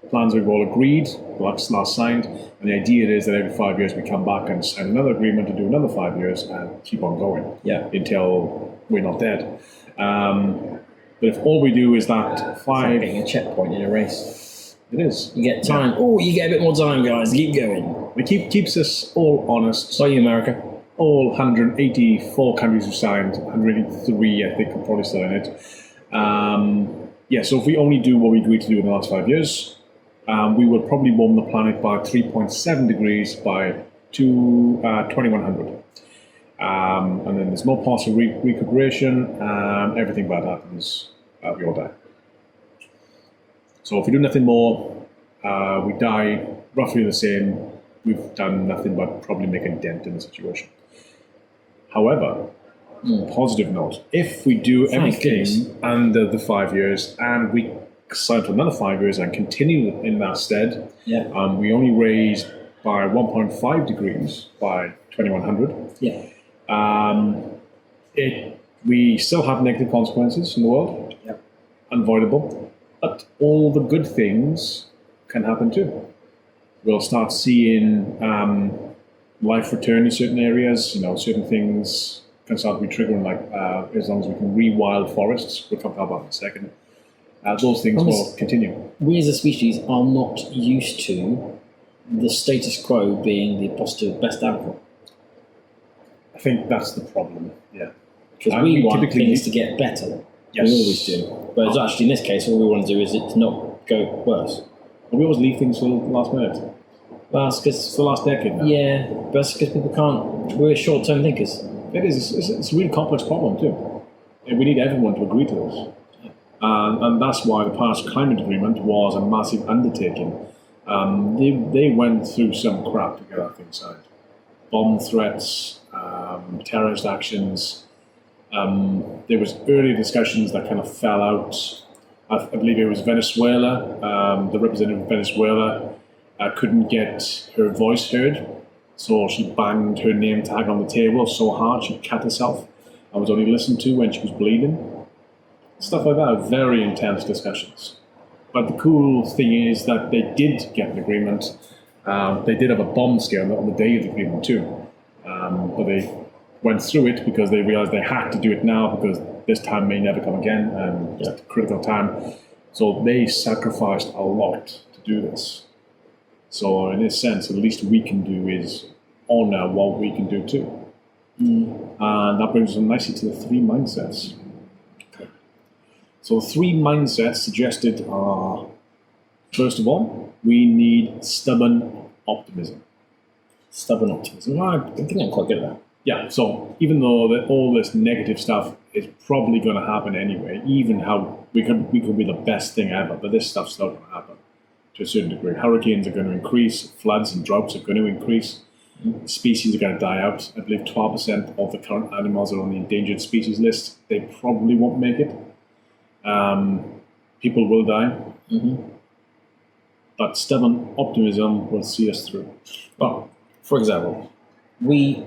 plans we've all agreed, last signed, and the idea is that every 5 years we come back and sign another agreement to do another 5 years and keep on going until we're not dead. But if all we do is that 5... It's like being a checkpoint in a race. It is. You get time. Oh, you get a bit more time, guys. Keep going. It keeps us all honest. So you, America. All 184 countries have signed, 183 I think are probably still in it. So if we only do what we agreed to do in the last 5 years, we will probably warm the planet by 3.7 degrees by 2100. And then there's no partial recuperation, and everything bad happens, we all die. So if we do nothing more, we die roughly the same. We've done nothing but probably make a dent in the situation. However, positive note, if we do everything under the 5 years and we sign for another 5 years and continue in that stead, we only raise by 1.5 degrees by 2100. We still have negative consequences in the world, unavoidable, but all the good things can happen too. We'll start seeing life return in certain areas. Certain things can start to be triggering, like as long as we can rewild forests. We'll talk about that in a second. Those things will continue. We as a species are not used to the status quo being the positive best outcome. I think that's the problem, Because we want things to get better. Yes. We always do. But actually in this case, all we want to do is it to not go worse. We always leave things till the last minute. Well, it's It's because the last decade now. yeah, but that's because people can't. We're short-term thinkers. It is. It's a really complex problem too. And we need everyone to agree to this. And that's why the Paris Climate Agreement was a massive undertaking. They went through some crap to get that thing signed. Bomb threats, terrorist actions. There was early discussions that kind of fell out. I believe it was Venezuela. The representative of Venezuela couldn't get her voice heard, so she banged her name tag on the table so hard she cut herself and was only listened to when she was bleeding. Stuff like that, very intense discussions. But the cool thing is that they did get an agreement. They did have a bomb scare on the day of the agreement too. But they went through it because they realized they had to do it now because this time may never come again, and it's a critical time. So they sacrificed a lot to do this. So in this sense, the least we can do is honor what we can do too. And that brings us nicely to the three mindsets. So the three mindsets suggested are, first of all, we need stubborn optimism. Stubborn optimism. Well, I think I'm quite good at that. Yeah, so even though all this negative stuff is probably going to happen anyway, even how we could be the best thing ever, but this stuff's not going to happen to a certain degree. Hurricanes are going to increase, floods and droughts are going to increase, species are going to die out. I believe 12% of the current animals are on the endangered species list. They probably won't make it. People will die. But stubborn optimism will see us through. Well, for example, we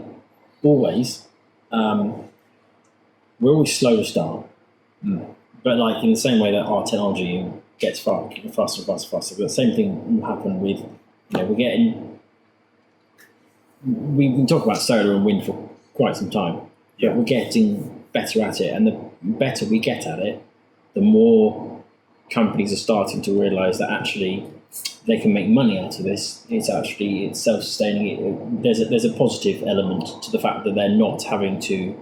always we're always slow to start, but like in the same way that our technology gets faster and faster and faster. The same thing will happen with, we're getting. We can talk about solar and wind for quite some time. Yeah. We're getting better at it, and the better we get at it, the more companies are starting to realise that actually they can make money out of this. It's self-sustaining. There's a positive element to the fact that they're not having to,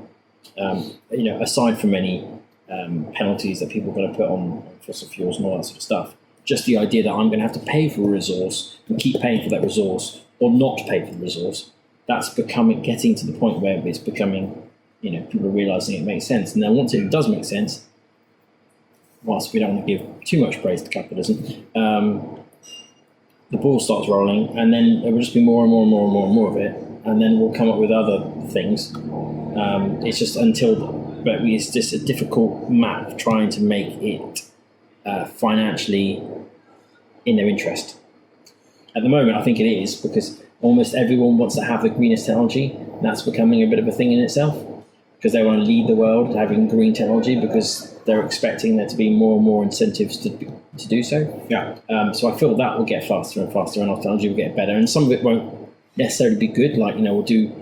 aside from any penalties that people are going to put on fossil fuels and all that sort of stuff. Just the idea that I'm going to have to pay for a resource and keep paying for that resource, or not pay for the resource, that's getting to the point where it's becoming, people are realising it makes sense. And then once it does make sense, whilst we don't want to give too much praise to capitalism, the ball starts rolling, and then there will just be more and more and more and more and more of it, and then we'll come up with other things. It's just but it's just a difficult map trying to make it financially in their interest. At the moment, I think it is, because almost everyone wants to have the greenest technology, and that's becoming a bit of a thing in itself, because they want to lead the world having green technology, because they're expecting there to be more and more incentives to do so. Yeah. So I feel that will get faster and faster, and our technology will get better, and some of it won't necessarily be good, like, we'll do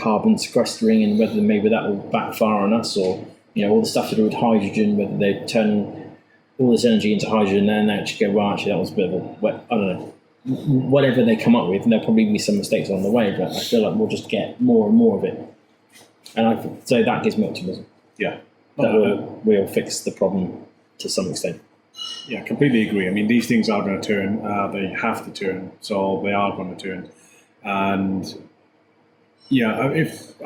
carbon sequestering, and whether maybe that will backfire on us, or, all the stuff to do with hydrogen, whether they're turning all this energy into hydrogen, and then actually go, well, actually that was a bit of I don't know. Whatever they come up with, and there'll probably be some mistakes on the way, but I feel like we'll just get more and more of it. And so that gives me optimism. Yeah. That we'll fix the problem to some extent. Yeah, completely agree. I mean, these things are going to turn. They have to turn, so they are going to turn. And yeah,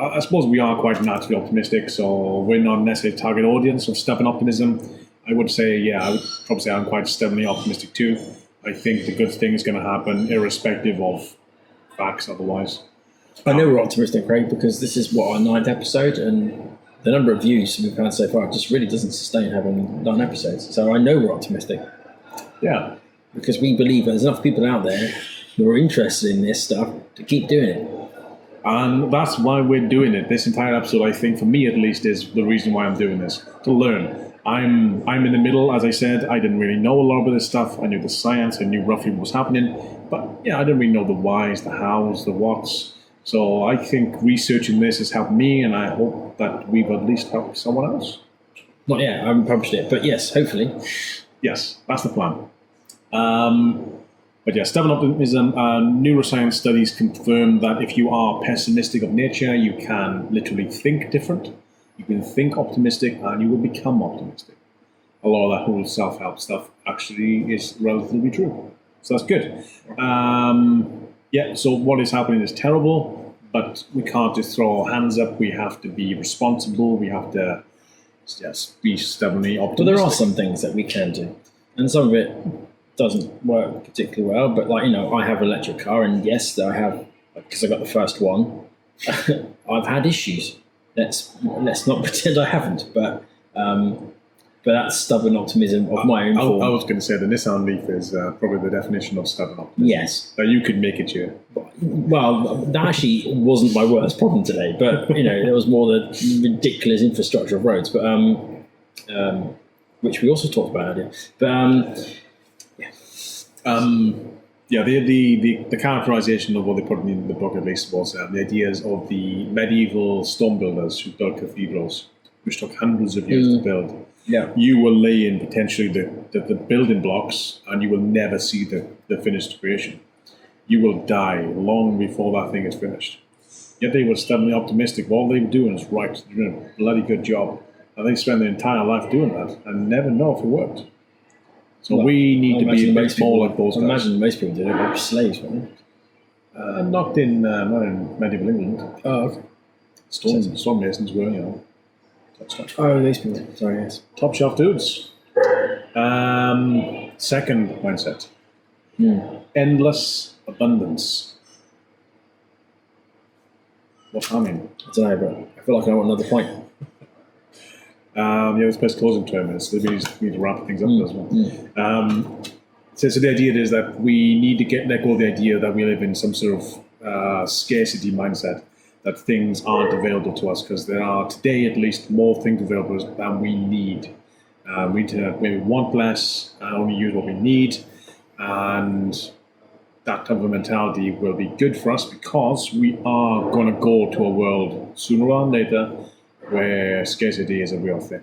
I suppose we are quite naturally optimistic, so we're not necessarily a target audience of stubborn optimism. I would say, I would probably say I'm quite stubbornly optimistic too. I think the good thing is going to happen irrespective of facts otherwise. I know we're optimistic, Craig, because this is our 9th episode, and the number of views we've had so far just really doesn't sustain having 9 episodes. So I know we're optimistic. Yeah. Because we believe there's enough people out there who are interested in this stuff to keep doing it. And that's why we're doing it. This entire episode, I think, for me at least, is the reason why I'm doing this, to learn. I'm in the middle, as I said. I didn't really know a lot about this stuff. I knew the science, I knew roughly what was happening, but I didn't really know the whys, the hows, the whats. So I think researching this has helped me, and I hope that we've at least helped someone else. Not yet, I haven't published it, but yes, hopefully. Yes, that's the plan. But yeah, stubborn optimism. Neuroscience studies confirm that if you are pessimistic of nature, you can literally think different. You can think optimistic, and you will become optimistic. A lot of that whole self-help stuff actually is relatively true. So that's good. So what is happening is terrible, but we can't just throw our hands up. We have to be responsible. We have to just be stubbornly optimistic. But there are some things that we can do, and some of it doesn't work particularly well. But like, I have an electric car, and yes, I have, because I got the first one. I've had issues. Let's not pretend I haven't. But that's stubborn optimism of my own form. I was going to say the Nissan Leaf is probably the definition of stubborn optimism. Yes. That you could make it here. Well, that actually wasn't my worst problem today, but it was more the ridiculous infrastructure of roads, but which we also talked about earlier. But the characterization of what they put in the book at least was the ideas of the medieval stone builders who built cathedrals, which took hundreds of years to build. Yeah. You will lay in potentially the building blocks, and you will never see the finished creation. You will die long before that thing is finished. Yet they were stubbornly optimistic. All they were doing is right. They're doing a bloody good job. And they spend their entire life doing that and never know if it worked. So we need to be a bit more like those guys. I imagine most people did it. They were slaves, weren't they? Not in medieval England. Oh, okay. Stonemasons were, Oh, these people. Sorry, yes. Top shelf dudes. Second mindset. Endless abundance. What's that mean? I don't know, but I feel like I want another point. It's best closing terms. So we need to wrap things up as well. So the idea is that we need to let go of the idea that we live in some sort of scarcity mindset, that things aren't available to us, because there are today at least more things available than we need. We need to maybe want less and only use what we need, and that type of mentality will be good for us, because we are going to go to a world sooner or later where scarcity is a real thing.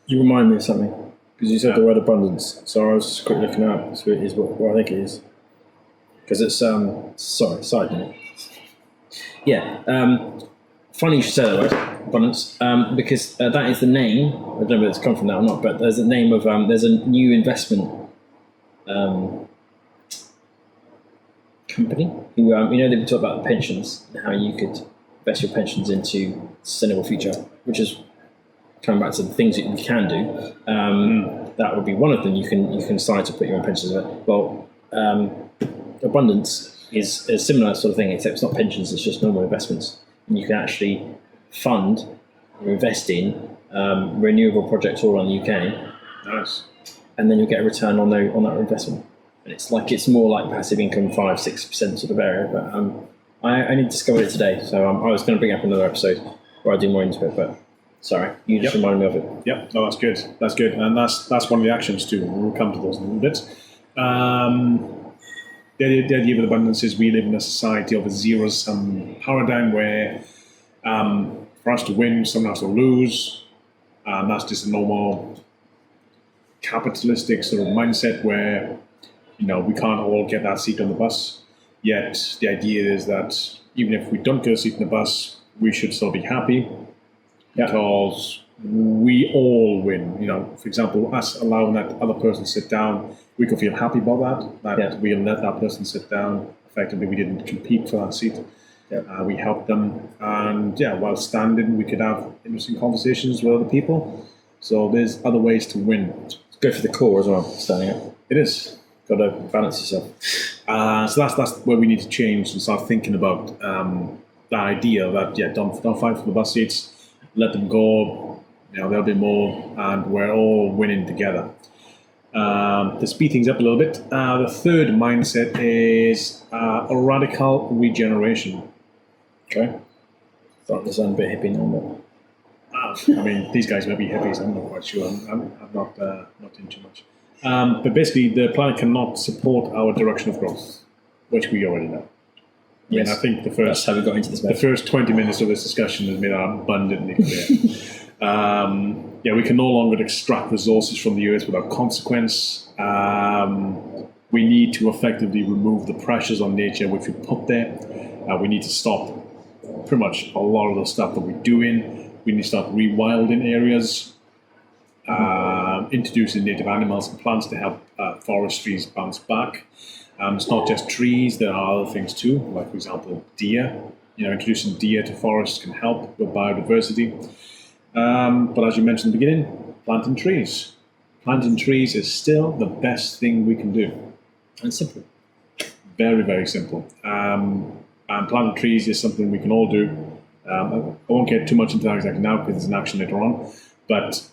You remind me of something, because you said the word abundance, so I was just quickly looking up. So it is what I think it is, because it's side note. Yeah, funny you should say that word, abundance, because that is the name. I don't know whether it's come from that or not, but there's a name of there's a new investment company who they talk about the pensions and how you could invest your pensions into a sustainable future, which is coming back to the things that you can do. That would be one of them. You can decide to put your own pensions in it. Well, abundance is a similar sort of thing, except it's not pensions, it's just normal investments. And you can actually fund or invest in renewable projects all around the UK. Nice. And then you'll get a return on that investment. And it's more like passive income, 5-6% sort of area. But I only discovered it today, so I was going to bring up another episode where I do more into it, but sorry, you just reminded me of it. Yep, no, that's good. That's good, and that's one of the actions too. We'll come to those in a little bit. The idea of abundance is we live in a society of a zero-sum paradigm where for us to win, someone has to lose, and that's just a normal capitalistic sort of mindset where we can't all get that seat on the bus. Yet the idea is that even if we don't get a seat in the bus, we should still be happy because we all win. For example, us allowing that other person to sit down, we can feel happy about that we'll let that person sit down. Effectively, we didn't compete for that seat. We helped them, and while standing, we could have interesting conversations with other people. So there's other ways to win. It's good for the core as well, standing up. It is. Got to balance yourself. So that's where we need to change and start thinking about the idea that don't fight for the bus seats, let them go. There'll be more, and we're all winning together. To speed things up a little bit, the third mindset is a radical regeneration. Okay, starting to sound a bit hippie now, but these guys might be hippies. I'm not quite sure. I'm not doing too much. But basically, the planet cannot support our direction of growth, which we already know. Yes. I think that's how we got into this. The first 20 minutes of this discussion has made that abundantly clear. We can no longer extract resources from the earth without consequence. We need to effectively remove the pressures on nature which we put there. We need to stop pretty much a lot of the stuff that we're doing. We need to start rewilding areas. introducing native animals and plants to help forestries bounce back. It's not just trees, there are other things too, like for example, deer. Introducing deer to forests can help with biodiversity. But as you mentioned at the beginning, planting trees. Planting trees is still the best thing we can do. And simple. Very, very simple. And planting trees is something we can all do. I won't get too much into that exactly now because it's an action later on. But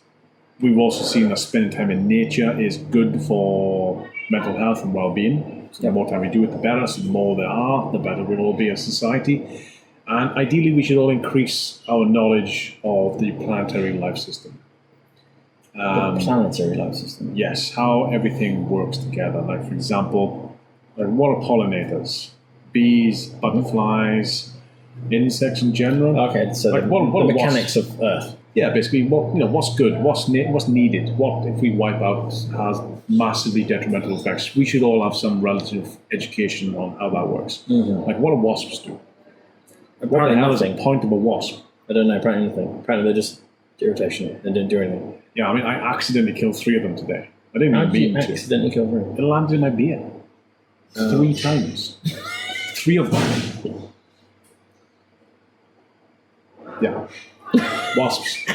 we've also seen that spending time in nature is good for mental health and well-being. So the more time we do it, the better. So the more there are, the better we'll all be as a society. And ideally, we should all increase our knowledge of the planetary life system. The planetary life system? Yes, how everything works together. Like, for example, what are pollinators? Bees, butterflies, insects in general. Okay, so like, what the mechanics of Earth. Yeah, basically, what's good, what's needed, what if we wipe out has massively detrimental effects. We should all have some relative education on how that works. Mm-hmm. Like, what do wasps do? Apparently what the nothing. Point of a wasp? I don't know, apparently nothing. Apparently they're just irritation. They didn't do anything. Yeah, I mean, I accidentally killed 3 of them today. I didn't even mean to. Accidentally killed 3? It landed in my beer. 3 times. 3 of them. Yeah. Wasps.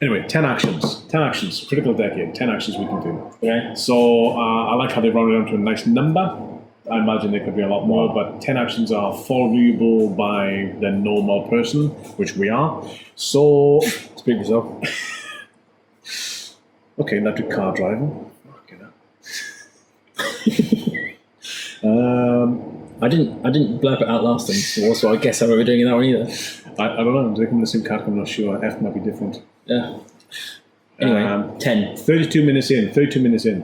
Anyway, 10 actions. 10 actions. Critical decade. 10 actions we can do. Okay. So I like how they rounded down to a nice number. I imagine there could be a lot more, but 10 actions are followable by the normal person, which we are. So, speak for yourself. Okay, electric car driving. I didn't blurb it out last time, so I guess I won't be doing that one either. I don't know. Do they come in the same category? I'm not sure. F might be different. Yeah. Anyway, 10. 32 minutes in. 32 minutes in.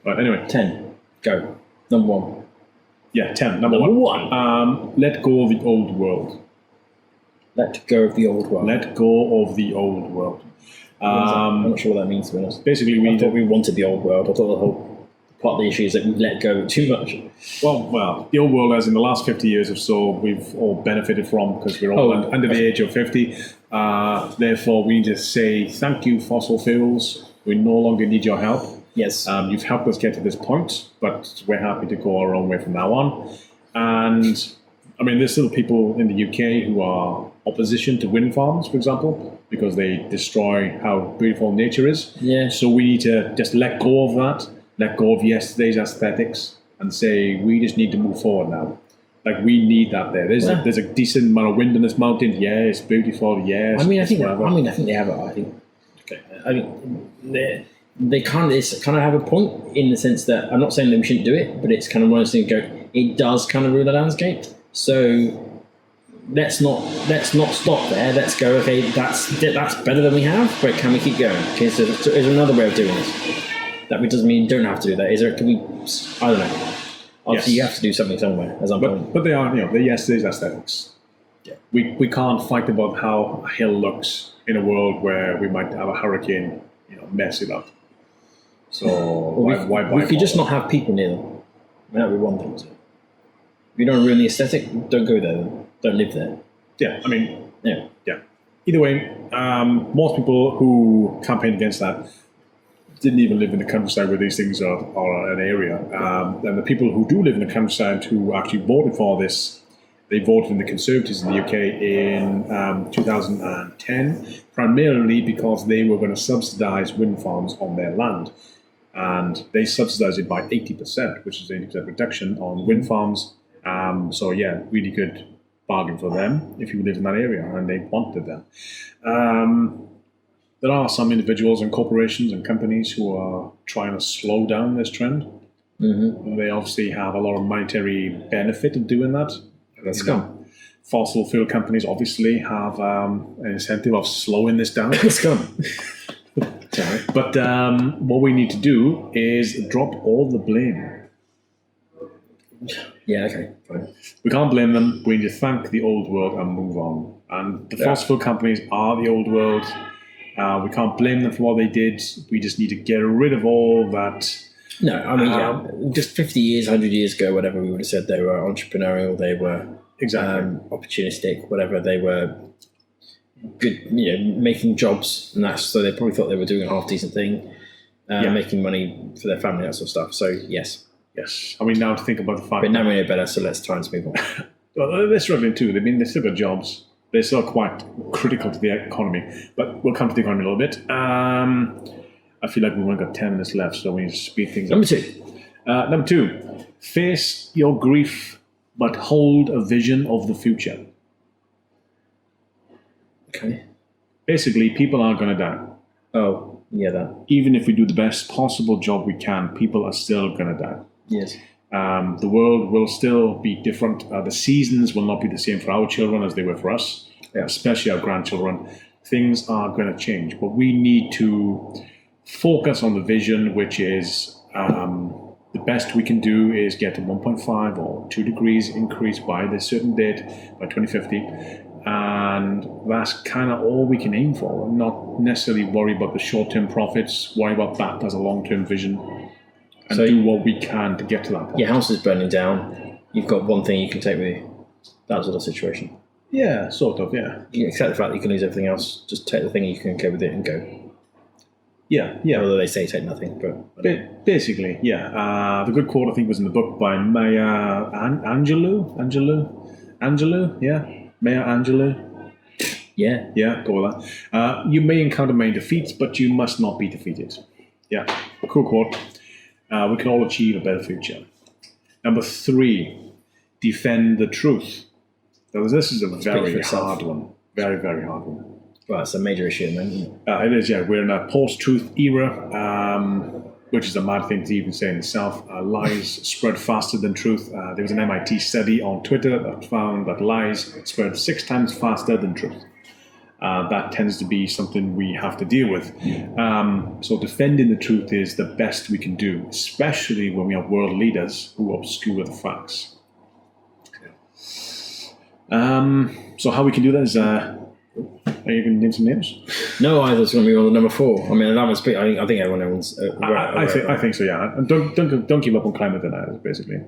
Right, anyway. 10. Go. Number 1. Yeah, 10. Number one. Let go of the old world. Let go of the old world. Let go of the old world. I'm not sure what that means, to be honest. Basically, I thought we wanted the old world. I thought the whole part of the issue is that we let go too much. Well, the old world, as in the last 50 years or so, we've all benefited from because we're all under the age of 50. Therefore, we need to say thank you, fossil fuels. We no longer need your help. Yes. You've helped us get to this point, but we're happy to go our own way from now on. And I mean, there's still people in the UK who are opposition to wind farms, for example, because they destroy how beautiful nature is. Yeah. So we need to just let go of that, let go of yesterday's aesthetics, and say we just need to move forward now. Like, we need that there. There's a decent amount of wind in this mountain. Yeah, it's beautiful. Yeah. I think they have it. I think. Okay. I think they kind of have a point in the sense that I'm not saying that we shouldn't do it, but it's kind of one of those things. It does kind of rule the landscape. So let's not stop there. Let's go. Okay, that's better than we have. But can we keep going? Okay, so is there another way of doing this? That doesn't mean you don't have to do that. Is there? Can we? I don't know. Obviously, you have to do something somewhere. But they are, they're yesterday's aesthetics. Yeah. We can't fight about how a hill looks in a world where we might have a hurricane, mess it up. So why we could just not have people near them. That would be one thing. So. If you don't ruin the aesthetic, don't go there. Don't live there. Yeah, I mean, yeah. Either way, most people who campaign against that didn't even live in the countryside where these things are an area. And the people who do live in the countryside who actually voted for this, they voted in the Conservatives in the UK in 2010, primarily because they were going to subsidise wind farms on their land. And they subsidised it by 80%, which is an 80% reduction on wind farms. So yeah, really good bargain for them if you live in that area, and they wanted them. There are some individuals and corporations and companies who are trying to slow down this trend. Mm-hmm. They obviously have a lot of monetary benefit of doing that. That's scum. Fossil fuel companies obviously have an incentive of slowing this down. Scum. Sorry. But what we need to do is drop all the blame. Yeah, okay, fine. We can't blame them. We need to thank the old world and move on. And the fossil fuel companies are the old world. We can't blame them for what they did. We just need to get rid of all that. No, I mean, just 50 years, 100 years ago, whatever, we would have said they were entrepreneurial, they were opportunistic, whatever, they were good, making jobs, and so they probably thought they were doing a half decent thing, making money for their family, that sort of stuff. So yes. I mean, now to think about the fact. But now we know better, so let's try and move on. Well, they're struggling too. I mean, they still got jobs. They're still quite critical to the economy. But we'll come to the economy a little bit. I feel like we've only got 10 minutes left, so we need to speed things up. Number two, face your grief, but hold a vision of the future. Okay. Basically, people are going to die. Oh, yeah, that. Even if we do the best possible job we can, people are still going to die. Yes. The world will still be different. The seasons will not be the same for our children as they were for us, especially our grandchildren. Things are going to change, but we need to focus on the vision, which is the best we can do is get to 1.5 or 2 degrees increase by this certain date, by 2050. And that's kind of all we can aim for. Not necessarily worry about the short-term profits, worry about that as a long-term vision, and do what we can to get to that point. Your house is burning down. You've got one thing you can take with you. That sort of situation. Yeah, sort of, yeah. You accept the fact that you can lose everything else. Just take the thing you can go with it and go. Yeah. Although they say take nothing, but basically, yeah. The good quote I think was in the book by Maya Angelou. Yeah, Maya Angelou. Yeah, go with that. You may encounter many defeats, but you must not be defeated. Yeah, cool quote. We can all achieve a better future. Number 3, defend the truth. Now, this is a very hard one. Very, very hard one. Well, it's a major issue, man. It is, yeah. We're in a post-truth era, which is a mad thing to even say in itself. Lies spread faster than truth. There was an MIT study on Twitter that found that lies spread 6 times faster than truth. That tends to be something we have to deal with. So defending the truth is the best we can do, especially when we have world leaders who obscure the facts. So how we can do that is... Are you going to name some names? No, I was going to be on the number 4. I mean, that was big. I think everyone owns. I think so. Yeah, and don't give up on climate deniers. Basically,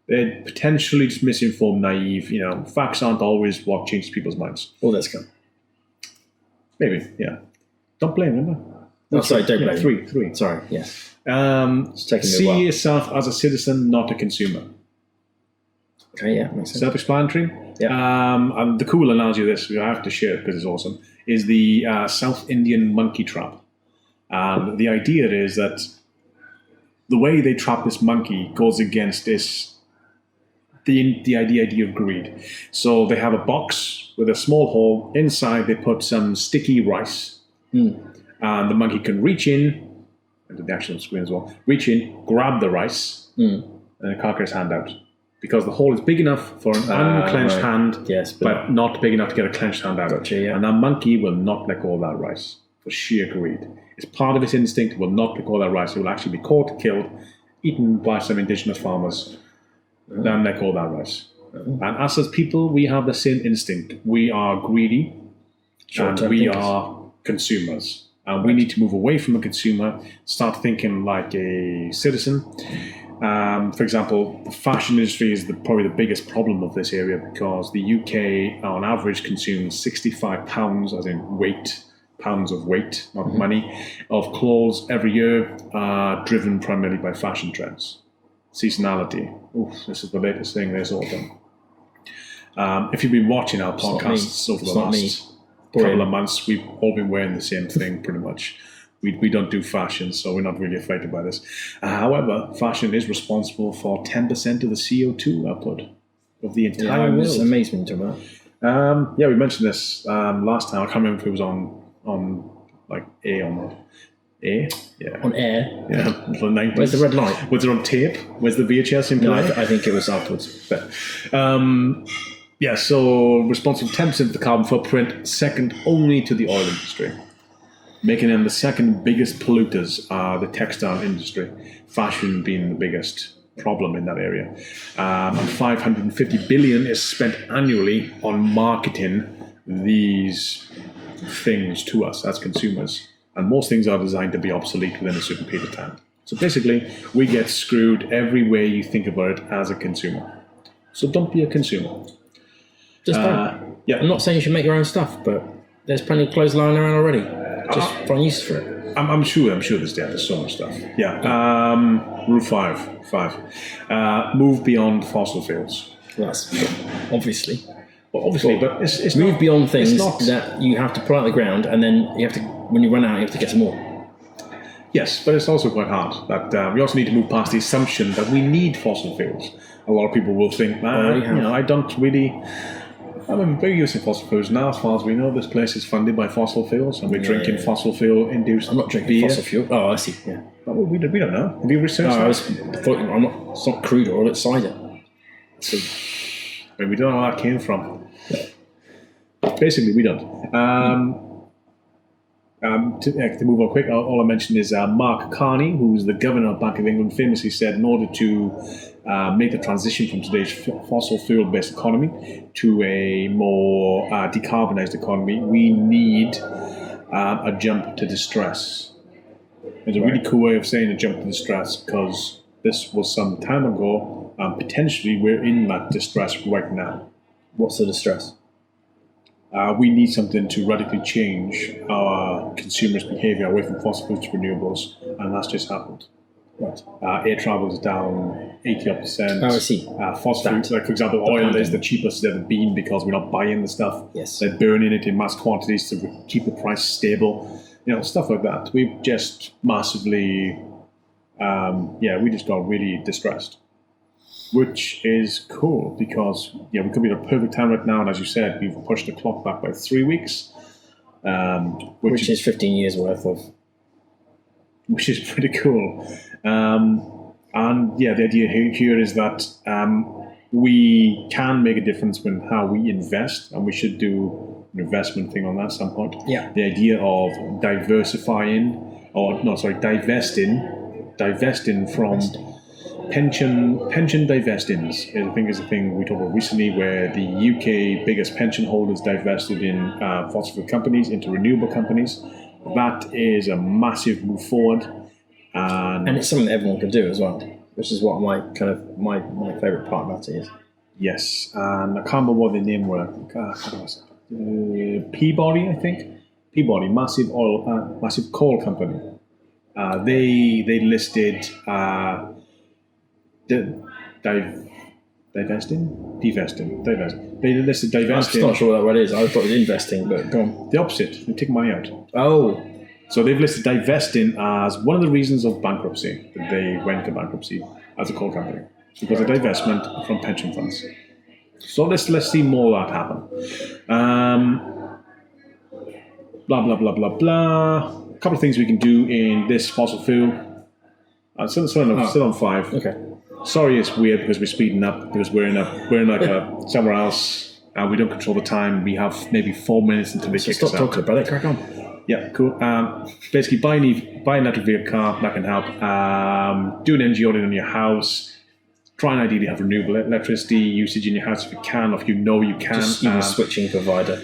they're potentially just misinformed, naive. Facts aren't always what changes people's minds. Well, let's go. Maybe, yeah. Don't blame. Remember? Don't blame. 3. Sorry. Yes. See yourself as a citizen, not a consumer. Okay, yeah, makes sense. Self-explanatory. Yeah. And the cool analogy of this, I have to share it because it's awesome, is the South Indian monkey trap. And the idea is that the way they trap this monkey goes against the idea of greed. So they have a box with a small hole. Inside they put some sticky rice. And the monkey can reach in, and the actual screen as well, reach in, grab the rice, and then can't get his hand out. Because the hole is big enough for an unclenched hand, but not big enough to get a clenched hand out. Gotcha, yeah. And that monkey will not let go of that rice for sheer greed. It's part of its instinct. It will not let go of that rice. It will actually be caught, killed, eaten by some indigenous farmers, then let go of that rice. And us as people, we have the same instinct. We are greedy, and we are consumers. And we need to move away from a consumer, start thinking like a citizen. For example, the fashion industry is probably the biggest problem of this area because the UK, on average, consumes 65 pounds, as in weight, pounds of weight, not money, of clothes every year, driven primarily by fashion trends. Seasonality. Oof, this is the latest thing this autumn. If you've been watching our podcasts over the last couple of months, we've all been wearing the same thing pretty much. We don't do fashion, so we're not really affected by this. However, fashion is responsible for 10% of the CO2 output of the entire world. It's amazing to me. We mentioned this last time. I can't remember if it was on like A or not. A? Yeah. On air? Yeah. The 90s. Where's the red light? Was it on tape? Where's the VHS in play? No, I think it was afterwards. But, so responsible for 10% of the carbon footprint, second only to the oil industry. Making them the second biggest polluters are the textile industry, fashion being the biggest problem in that area. And 550 billion is spent annually on marketing these things to us as consumers. And most things are designed to be obsolete within a certain period of time. So basically, we get screwed every way you think about it as a consumer. So don't be a consumer. Just don't. Yeah. I'm not saying you should make your own stuff, but there's plenty of clothes lying around already. Just find use for it. I'm sure there's so much stuff. Yeah. Rule 5. Move beyond fossil fuels. That's obviously. Well, obviously, but it's move not, beyond things not, that you have to put out the ground, and then you have to, when you run out, you have to get some more. Yes, but it's also quite hard. That we also need to move past the assumption that we need fossil fuels. A lot of people will think, I don't really. We're using fossil fuels now. As far as we know, this place is funded by fossil fuels, and we're drinking fossil fuel induced. I'm not drinking beer. fossil fuel. Oh, I see. Yeah. Well, we don't know. Have you researched that? It's not crude oil. It's cider. So, we don't know where that came from. Basically, we don't. To move on quick, all I mentioned is Mark Carney, who's the governor of Bank of England, famously said in order to make the transition from today's fossil fuel-based economy to a more decarbonised economy, we need a jump to distress. It's a really cool way of saying a jump to distress, because this was some time ago. Potentially, we're in that distress right now. What's the distress? We need something to radically change our consumers' behaviour away from fossil fuels to renewables, and that's just happened. Right. Air travel is down 80%. Oh, I see. Fossil fuels, like for example, oil is the cheapest it's ever been because we're not buying the stuff. Yes. They're burning it in mass quantities to keep the price stable. Stuff like that. We've just massively, we just got really distressed. Which is cool because we could be at a perfect time right now, and as you said, we've pushed the clock back by 3 weeks, which is 15 years worth of, which is pretty cool. The idea here is that we can make a difference in how we invest, and we should do an investment thing on that at some point. Yeah. The idea of divesting from. Pension divestings, I think, is a thing we talked about recently, where the UK biggest pension holders divested in fossil fuel companies into renewable companies. That is a massive move forward, and it's something that everyone can do as well, which is what my favourite part about it is. Yes, and I can't remember what the name were. Peabody, I think. Peabody, massive coal company. They listed. Divesting. They listed divesting. I'm not sure what that word is. I thought it was investing, but go on. The opposite. They take money out. Oh. So they've listed divesting as one of the reasons of bankruptcy, that they went into bankruptcy as a coal company, because of divestment from pension funds. So let's see more of that happen. Blah, blah, blah, blah, blah. A couple of things we can do in this fossil fuel. Still on 5. Okay. Sorry, it's weird because we're speeding up because we're in somewhere else and we don't control the time. We have maybe 4 minutes until we kick us out. Stop talking about it. Crack on. Yeah, cool. Basically, buy an electric vehicle car. That can help. Do an energy audit on your house. Try and ideally have renewable electricity usage in your house if you can, or if you know you can. Just even switching provider.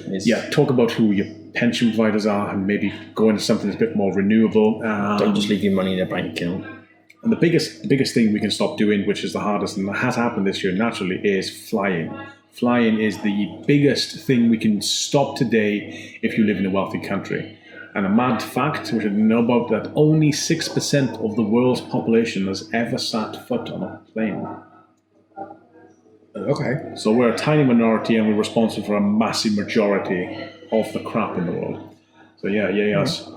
Talk about who your pension providers are and maybe go into something that's a bit more renewable. Don't just leave your money in a bank account. And the biggest thing we can stop doing, which is the hardest and has happened this year naturally, is flying. Flying is the biggest thing we can stop today if you live in a wealthy country. And a mad fact, which I didn't know about, that only 6% of the world's population has ever sat foot on a plane. Okay. So we're a tiny minority and we're responsible for a massive majority of the crap in the world. So yes.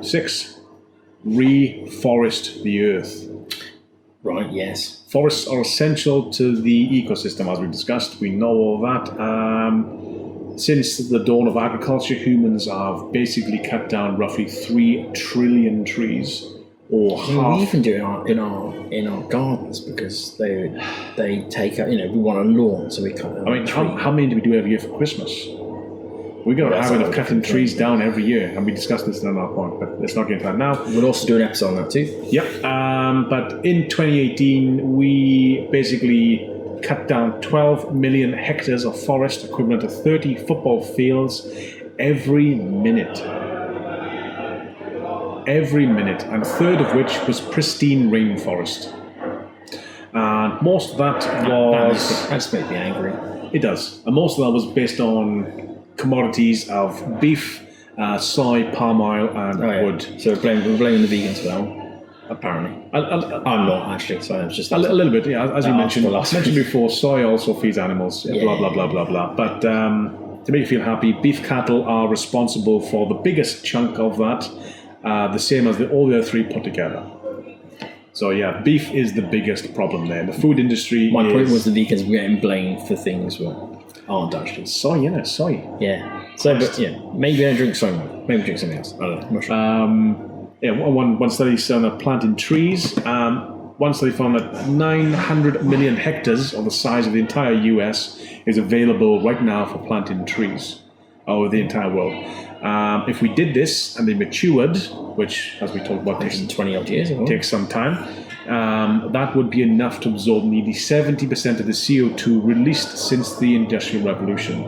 6. Reforest the earth. Right, yes. Forests are essential to the ecosystem, as we've discussed. We know all that. Since the dawn of agriculture, humans have basically cut down roughly 3 trillion trees, or half. We even do it in our gardens because they take out. We want a lawn, so we cut down. How many do we do every year for Christmas? We've got a habit of cutting trees down every year, and we discussed this in our point, but let's not get into that now. We'll also do an episode on that too. Yep. But in 2018, we basically cut down 12 million hectares of forest, equivalent to 30 football fields, every minute. And a third of which was pristine rainforest. And most of that was... That's made me angry. It does. And most of that was based on commodities of beef, soy, palm oil, and wood. So we're blaming the vegans for that one. Apparently, I'm not actually. So it's just a little bit. Yeah, as you mentioned before, soy also feeds animals. Blah blah blah blah blah. But to make you feel happy, beef cattle are responsible for the biggest chunk of that, the same as all the other three put together. So yeah, beef is the biggest problem there. The food industry. My point was the vegans were getting blamed for things that aren't actually soy. Soy. Yeah. So, but yeah, maybe I drink soy milk. Maybe drink something else. I don't know. One study on planting trees. One study found that 900 million hectares, or the size of the entire US, is available right now for planting trees over the entire world. If we did this and they matured, which, as we talked about, takes 20 odd years, takes some time, that would be enough to absorb nearly 70% of the CO2 released since the Industrial Revolution.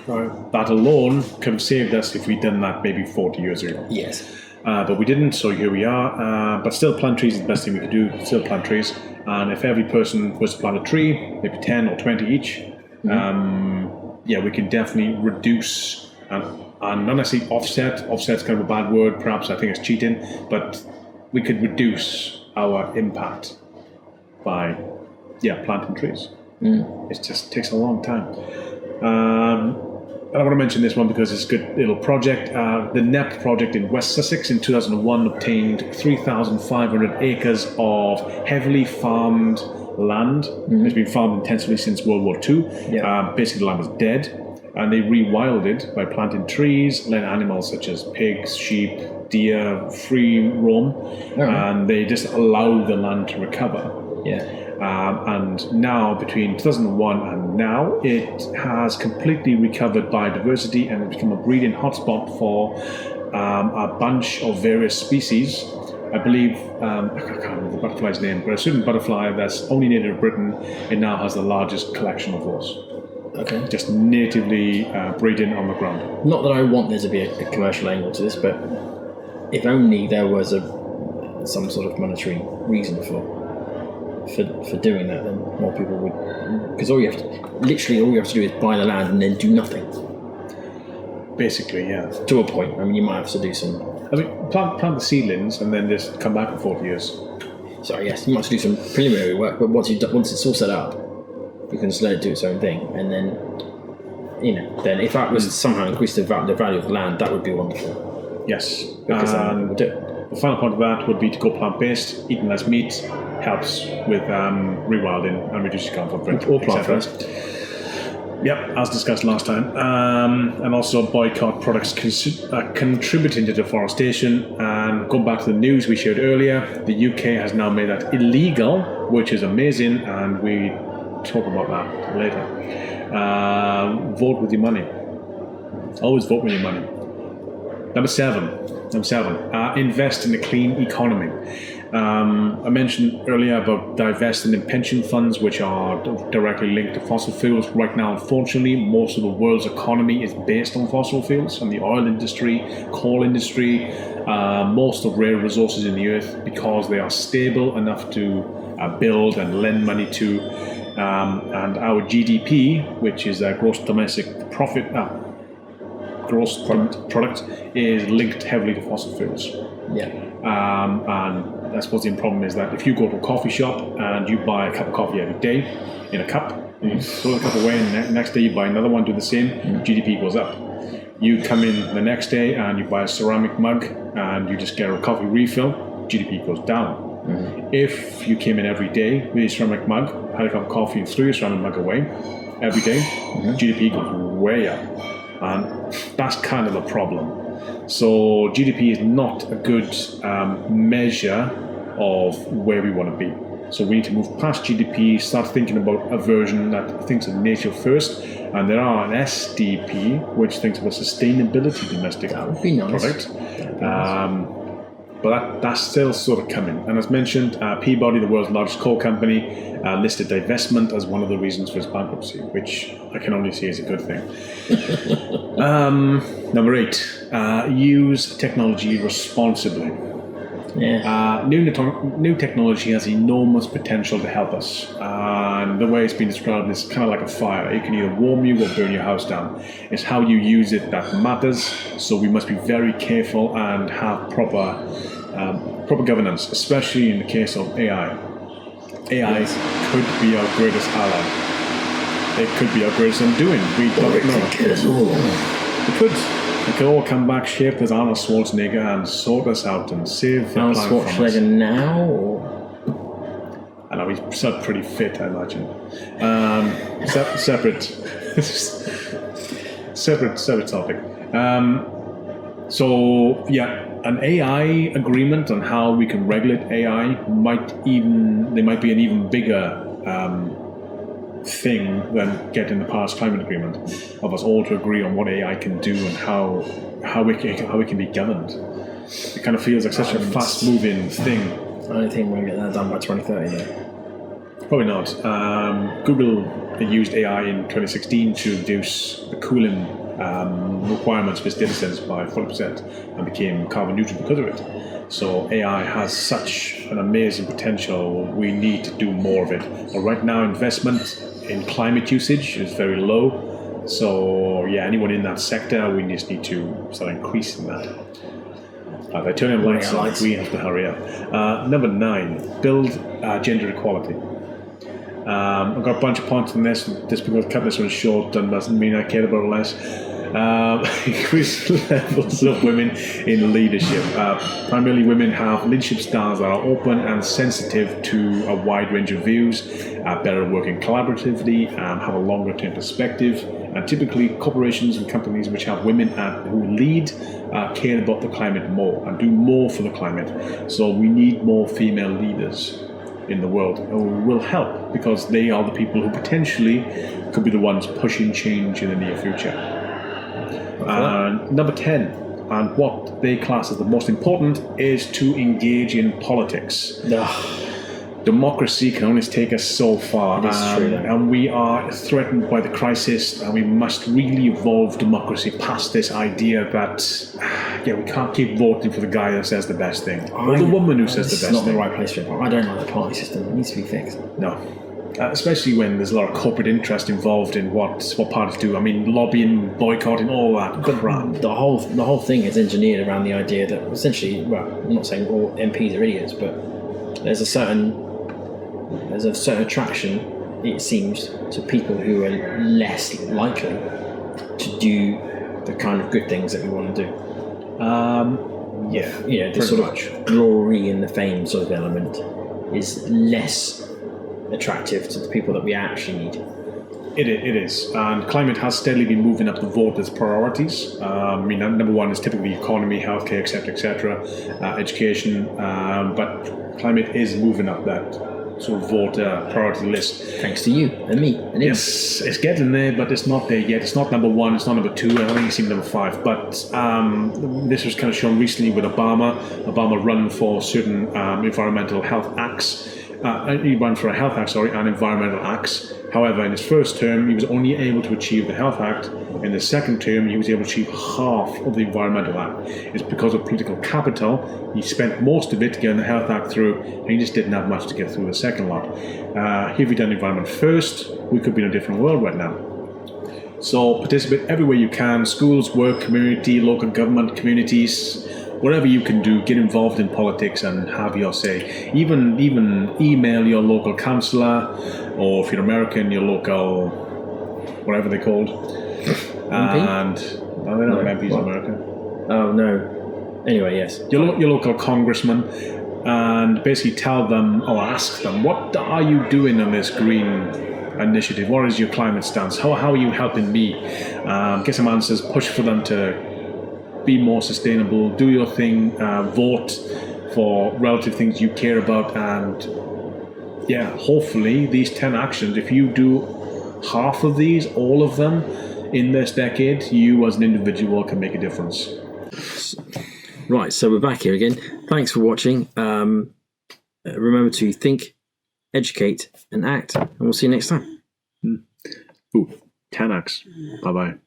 Right. That alone could have saved us if we'd done that maybe 40 years ago. Yes. But we didn't, so here we are. But still, plant trees is the best thing we could do. Still plant trees. And if every person was to plant a tree, maybe 10 or 20 each, we can definitely reduce and not necessarily offset. Offset's kind of a bad word, perhaps. I think it's cheating. But we could reduce our impact by, planting trees. It just takes a long time. I want to mention this one because it's a good little project. The NEP project in West Sussex in 2001 obtained 3,500 acres of heavily farmed land. It's been farmed intensively since World War II. Basically, the land was dead. And they rewilded it by planting trees, letting animals such as pigs, sheep, deer free roam. And they just allowed the land to recover. And now, between 2001 and now, it has completely recovered biodiversity and it's become a breeding hotspot for a bunch of various species. I believe, I can't remember the butterfly's name, but a certain butterfly that's only native to Britain, it now has the largest collection of those. Okay. Just natively breeding on the ground. Not that I want there to be a commercial angle to this, but if only there was some sort of monetary reason for doing that, then more people would. Because all you have to do is buy the land and then do nothing. Basically, yeah. To a point. I mean, you might have to do some. I mean, plant the seedlings and then just come back in 40 years. So yes, you might have to do some preliminary work, but once it's all set up, you can just let it do its own thing, and then then if that was to somehow increase the value of the land, that would be wonderful. Yes, because then would do it. The final point of that would be to go plant-based. Eating less meat helps with rewilding and reduces carbon footprint. Or plant first. Yep, as discussed last time. And also boycott products contributing to deforestation. And going back to the news we shared earlier, the UK has now made that illegal, which is amazing, and we talk about that later. Vote with your money. Always vote with your money. Number seven, invest in a clean economy. I mentioned earlier about divesting in pension funds, which are directly linked to fossil fuels. Right now, unfortunately, most of the world's economy is based on fossil fuels and the oil industry, coal industry, most of rare resources in the earth, because they are stable enough to build and lend money to. And our GDP, which is a gross domestic product, is linked heavily to fossil fuels. And I suppose the problem is that if you go to a coffee shop and you buy a cup of coffee every day in a cup, and you throw the cup away, and the next day you buy another one, do the same, GDP goes up. You come in the next day and you buy a ceramic mug and you just get a coffee refill, GDP goes down. If you came in every day with your ceramic mug, had a cup of coffee and threw your ceramic mug away every day, GDP goes way up. And that's kind of a problem. So GDP is not a good measure of where we want to be. So we need to move past GDP, start thinking about a version that thinks of nature first. And there are an SDP, which thinks about sustainability domestic product. But that's still sort of coming. And as mentioned, Peabody, the world's largest coal company, listed divestment as one of the reasons for its bankruptcy, which I can only see as a good thing. Number 8, use technology responsibly. Yeah. New technology has enormous potential to help us. And the way it's been described is kind of like a fire. It can either warm you or burn your house down. It's how you use it that matters. So we must be very careful and have proper governance, especially in the case of AI. AI could be our greatest ally. It could be our greatest undoing. We don't know. It could. It could all come back shaped as Arnold Schwarzenegger and sort us out and save the Arnold planet from us. Schwarzenegger now? Or? I know, he's still pretty fit, I imagine. Separate topic. So, yeah, an AI agreement on how we can regulate AI might be an even bigger thing than getting the Paris Climate Agreement, of us all to agree on what AI can do and how it can be governed. It kind of feels like such a fast-moving thing. I don't think we're going to get that done by 2030, though. Probably not. Google used AI in 2016 to reduce the cooling requirements of its data centers by 40% and became carbon neutral because of it. So AI has such an amazing potential. We need to do more of it. But right now, investment in climate usage is very low. So yeah, anyone in that sector, we just need to start increasing that. They're turning lights on. We have to hurry up. Number 9, build gender equality. I've got a bunch of points on this. Just because I cut this one short doesn't mean I care about it less. Increase levels of women in leadership. Primarily, women have leadership styles that are open and sensitive to a wide range of views, better working collaboratively, have a longer term perspective. And typically, corporations and companies which have women who lead care about the climate more and do more for the climate. So we need more female leaders in the world who will help, because they are the people who potentially could be the ones pushing change in the near future. Number 10, and what they class as the most important, is to engage in politics. Democracy can only take us so far, and we are threatened by the crisis, and we must really evolve democracy past this idea that we can't keep voting for the guy that says the best thing, or the woman who says the best thing. It's not the right place for it. I don't like the party system. It needs to be fixed. No. Especially when there's a lot of corporate interest involved in what parties do. I mean, lobbying, boycotting, all that crap. The whole thing is engineered around the idea that essentially, well, I'm not saying all MPs are idiots, but there's a certain attraction, it seems, to people who are less likely to do the kind of good things that we want to do. The sort of glory and the fame sort of element is less attractive to the people that we actually need. It is, and climate has steadily been moving up the voters' priorities. Number 1 is typically economy, healthcare, etc., education, but climate is moving up that sort of voter priority list. Thanks to you and me and him. Yes, it's getting there, but it's not there yet. It's not number 1, it's not number 2, I don't think it's even number 5. But this was kind of shown recently with Obama. Obama run for certain environmental health acts. He ran for a health act, and environmental acts. However, in his first term, he was only able to achieve the health act. In the second term, he was able to achieve half of the environmental act. It's because of political capital. He spent most of it to get the health act through, and he just didn't have much to get through the second lot. If he'd done the environment first, we could be in a different world right now. So participate everywhere you can: schools, work, community, local government, communities. Whatever you can do, get involved in politics and have your say. Even email your local councillor, or if you're American, your local, whatever they're called. And no, they're not MPs in America. Oh no. Anyway, yes. Your local congressman, and basically tell them or ask them, what are you doing on this green initiative? What is your climate stance? How are you helping me? Get some answers. Push for them to be more sustainable, do your thing, vote for relative things you care about, and hopefully these 10 actions, if you do half of these, all of them in this decade, you as an individual can make a difference. Right, so we're back here again. Thanks for watching. Remember to think, educate and act, and we'll see you next time. 10 acts. Bye-bye.